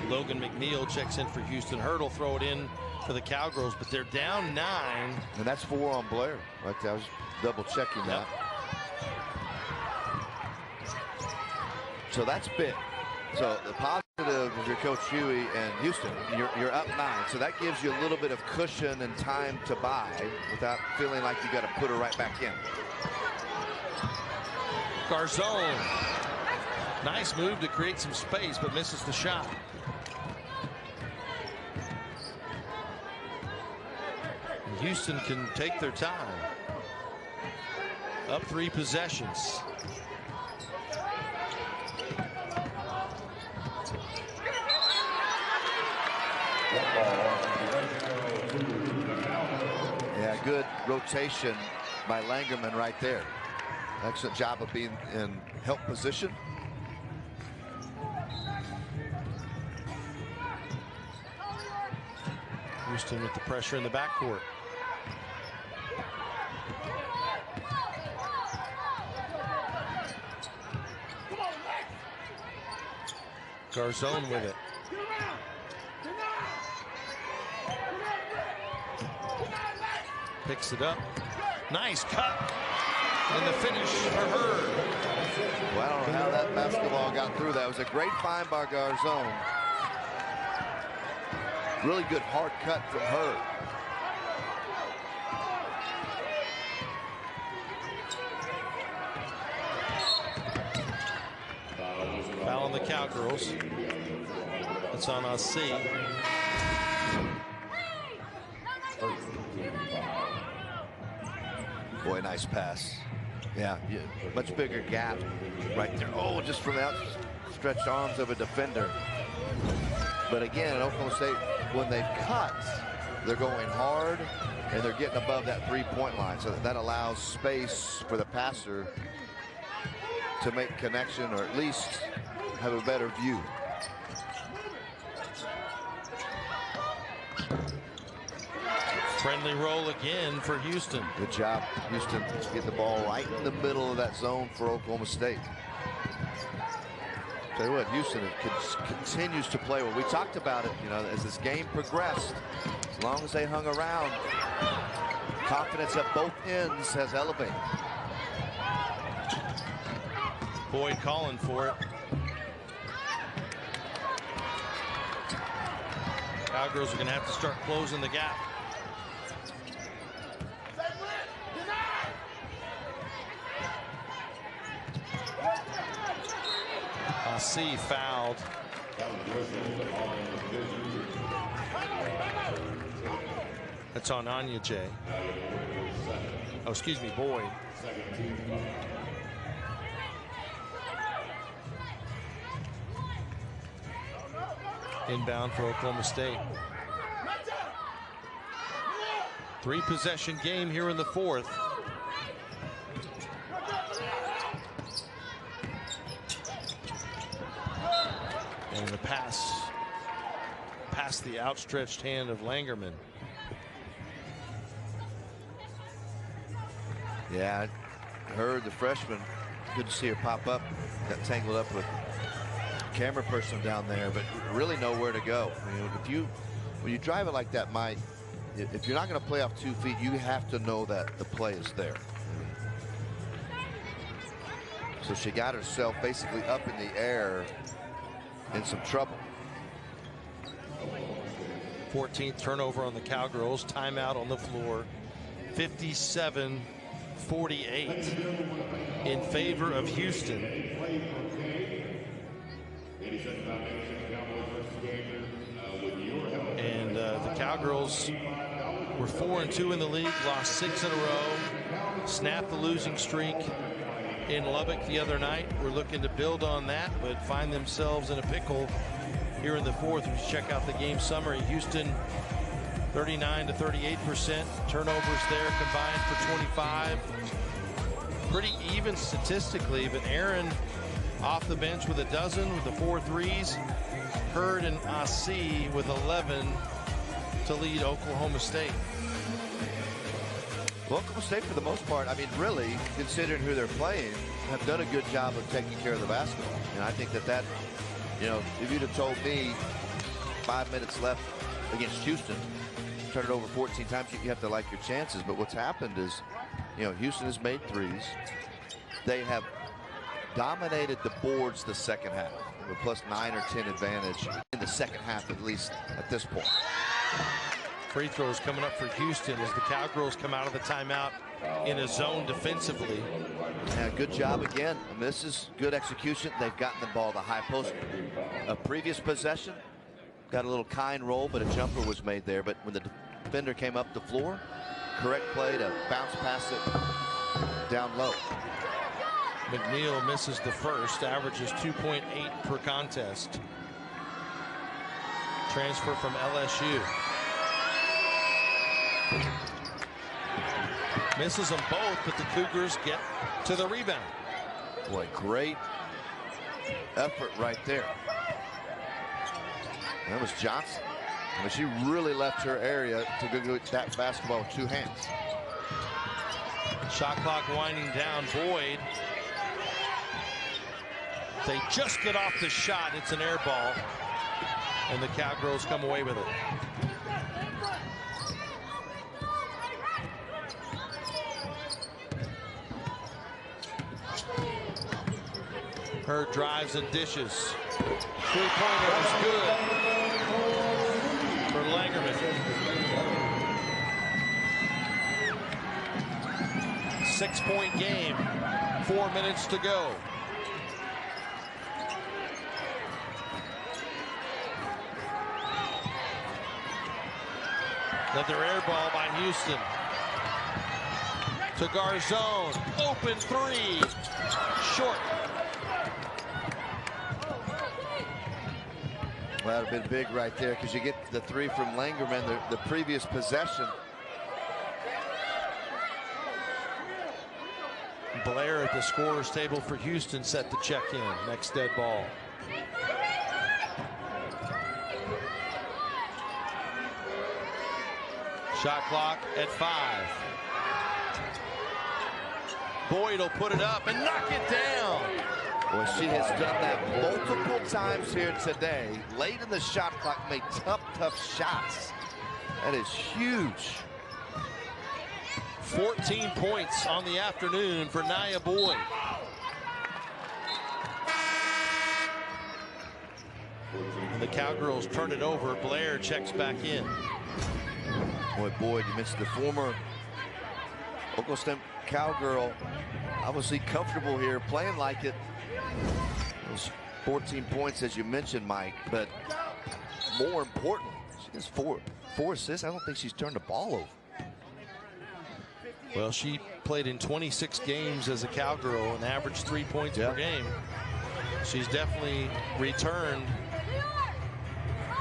Logan McNeil checks in for Houston. Hurdle throw it in for the Cowgirls, but they're down 9.
And that's 4 on Blair. Right there. I was double checking that. So that's big. So the positive is your coach Huey and Houston. You're up 9. So that gives you a little bit of cushion and time to buy without feeling like you got to put her right back in.
Garzon. Nice move to create some space, but misses the shot. Houston can take their time. Up 3 possessions.
Yeah, good rotation by Langerman right there. Excellent job of being in help position.
Houston with the pressure in the backcourt. Garzon with it. Picks it up. Nice cut. And the finish for her.
Well, I don't know how that basketball got through that. It was a great find by Garzon. Really good hard cut from Hurd.
Foul on the Cowgirls. It's on C.
Boy, nice pass. Yeah, much bigger gap right there. Oh, just from the outstretched arms of a defender. But again, at Oklahoma State, when they cut, they're going hard and they're getting above that three-point line. So that allows space for the passer to make connection or at least have a better view.
Friendly roll again for Houston.
Good job, Houston. Get the ball right in the middle of that zone for Oklahoma State. Tell you what, Houston continues to play well. We talked about it, as this game progressed. As long as they hung around, confidence at both ends has elevated.
Boyd calling for it. Cowgirls are going to have to start closing the gap. C fouled. That's on Anya J. Oh, excuse me, Boyd. Inbound for Oklahoma State. 3-possession game here in the fourth. And the pass past the outstretched hand of Langerman.
Yeah, I heard the freshman. Good to see her pop up. Got tangled up with camera person down there, but really know where to go. When you drive it like that, Mike, if you're not going to play off 2 feet, you have to know that the play is there. So she got herself basically up in the air in some trouble.
14th turnover on the Cowgirls. Timeout on the floor. 57-48 in favor of Houston. And the Cowgirls were 4-2 in the league, lost 6 in a row, snapped the losing streak in Lubbock the other night. We're looking to build on that, but find themselves in a pickle here in the fourth. We check out the game summary. Houston 39 to 38%. Turnovers there combined for 25. Pretty even statistically, but Aaron off the bench with a dozen with the 4 threes. Hurd and Asi with 11 to lead Oklahoma State.
Well, Oklahoma State, for the most part, I mean, really, considering who they're playing, have done a good job of taking care of the basketball. And I think that, if you'd have told me 5 minutes left against Houston, turn it over 14 times, you have to like your chances. But what's happened is, Houston has made threes. They have dominated the boards the second half, with plus 9 or 10 advantage in the second half, at least at this point.
Free throws coming up for Houston as the Cowgirls come out of the timeout in a zone defensively.
Yeah, good job again. And this is good execution. They've gotten the ball to the high post. A previous possession, got a little kind roll, but a jumper was made there. But when the defender came up the floor, correct play to bounce past it down low.
McNeil misses the first, averages 2.8 per contest. Transfer from LSU. Misses them both, but the Cougars get to the rebound.
Boy, great effort right there. That was Johnson. I mean, she really left her area to go get that basketball with 2 hands.
Shot clock winding down. Boyd. They just get off the shot. It's an air ball. And the Cowgirls come away with it. Her drives and dishes. Three-pointer is good for Langerman. 6-point game. 4 minutes to go. Another air ball by Houston. To Garzone. Open three. Short.
Well, that would have been big right there because you get the three from Langerman, the previous possession.
Blair at the scorer's table for Houston set to check in. Next dead ball. Shot clock at 5. Boyd will put it up and knock it down.
Well, she has done that multiple times here today. Late in the shot clock, made tough shots. That is huge.
14 points on the afternoon for Nia Boyd. And the Cowgirls turn it over. Blair checks back in.
Boy, Boyd, you mentioned the former Oklahoma State Cowgirl, obviously comfortable here, playing like it. Those 14 points, as you mentioned, Mike, but more importantly, she has four assists. I don't think she's turned the ball over.
Well, she played in 26 games as a Cowgirl and averaged 3 points per game. She's definitely returned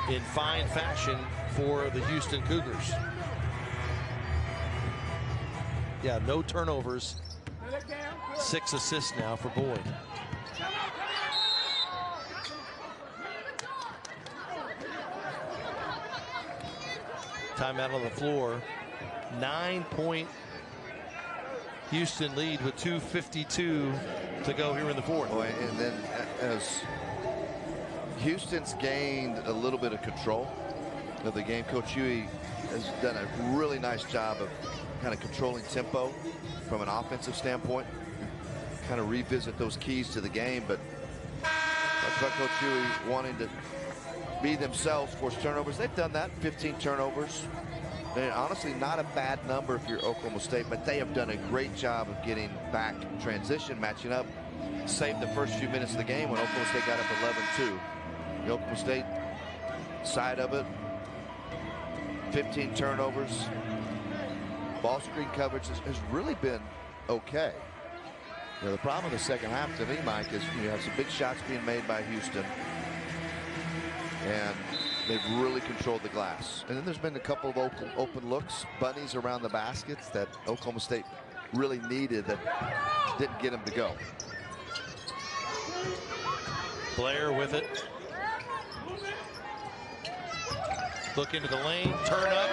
in fine fashion for the Houston Cougars. Yeah, no turnovers. 6 assists now for Boyd. Timeout on the floor. 9-point Houston lead with 2:52 to go here in the fourth.
Boy, and then as Houston's gained a little bit of control of the game, Coach Huey has done a really nice job of kind of controlling tempo from an offensive standpoint, kind of revisit those keys to the game. But that's about Coach Huey wanting to be themselves, force turnovers. They've done that, 15 turnovers. And honestly, not a bad number if you're Oklahoma State, but they have done a great job of getting back transition, matching up. Saved the first few minutes of the game when Oklahoma State got up 11-2. The Oklahoma State side of it, 15 turnovers. Ball screen coverage has really been okay. You know, the problem in the second half to me, Mike, is you have some big shots being made by Houston, and they've really controlled the glass. And then there's been a couple of open looks, bunnies around the baskets that Oklahoma State really needed that didn't get them to go.
Blair with it. Look into the lane, turn up,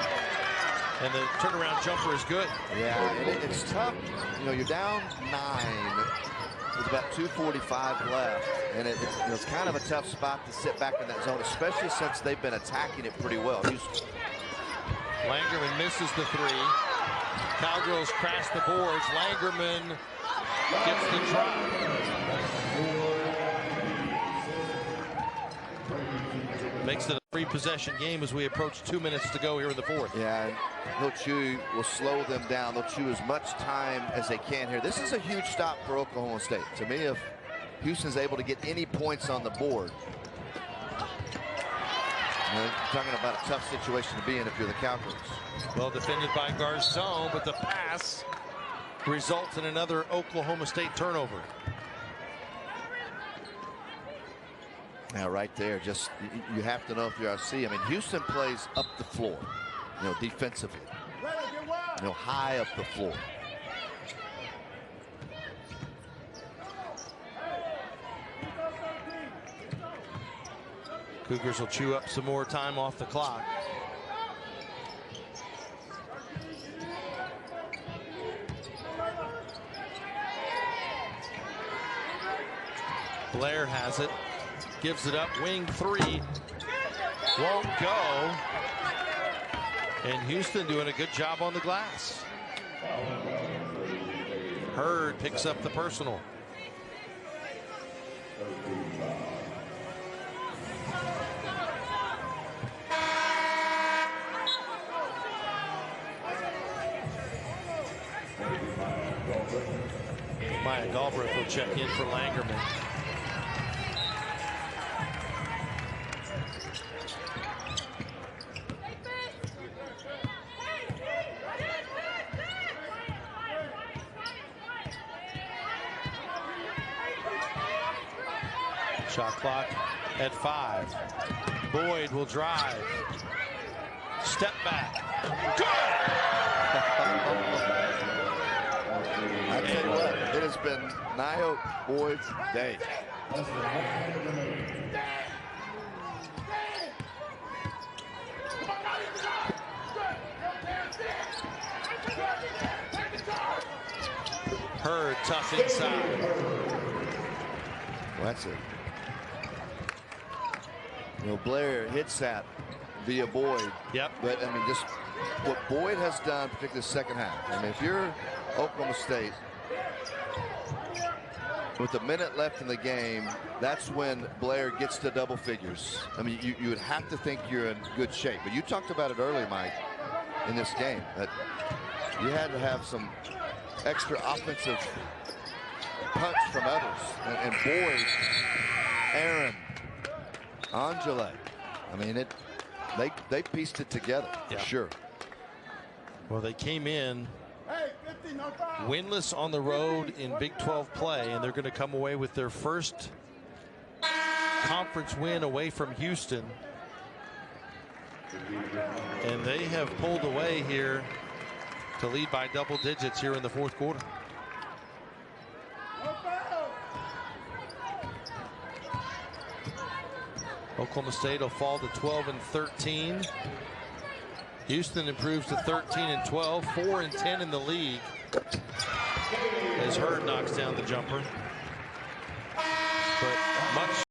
and the turnaround jumper is good.
Yeah, and it's tough. You know, you're down 9 with about 2:45 left, and it's kind of a tough spot to sit back in that zone, especially since they've been attacking it pretty well.
Langerman misses the 3. Cowgirls crash the boards. Langerman gets the drop. Makes it a 3-possession game as we approach 2 minutes to go here in the fourth.
Yeah, and Coach Huey will slow them down. They'll chew as much time as they can here. This is a huge stop for Oklahoma State. To me, if Houston's able to get any points on the board, you're talking about a tough situation to be in if you're the Cowgirls.
Well defended by Garzone, but the pass results in another Oklahoma State turnover.
Now, right there, just you have to know if you're RC. I mean, Houston plays up the floor, you know, defensively, you know, high up the floor.
Cougars will chew up some more time off the clock. Blair has it. Gives it up, wing 3, won't go. And Houston doing a good job on the glass. Hurd picks up the personal. Maya Galbraith will check in for Langerman. Shot clock at 5. Boyd will drive. Step back. Good!
I tell you what, it has been Nio Boyd's day.
Hurd tough inside.
Well, that's it. You know, Blair hits that via Boyd.
Yep.
But I mean, just what Boyd has done, particularly the second half. I mean, if you're Oklahoma State, with a minute left in the game, that's when Blair gets to double figures. I mean, you would have to think you're in good shape. But you talked about it earlier, Mike, in this game, that you had to have some extra offensive punch from others. And Boyd, Aaron, Angela, I mean, they pieced it together, for sure.
Well, they came in winless on the road in Big 12 play, and they're going to come away with their first conference win away from Houston. And they have pulled away here to lead by double digits here in the fourth quarter. Oklahoma State will fall to 12-13. Houston improves to 13-12, 4-10 in the league. As Hurd knocks down the jumper. But much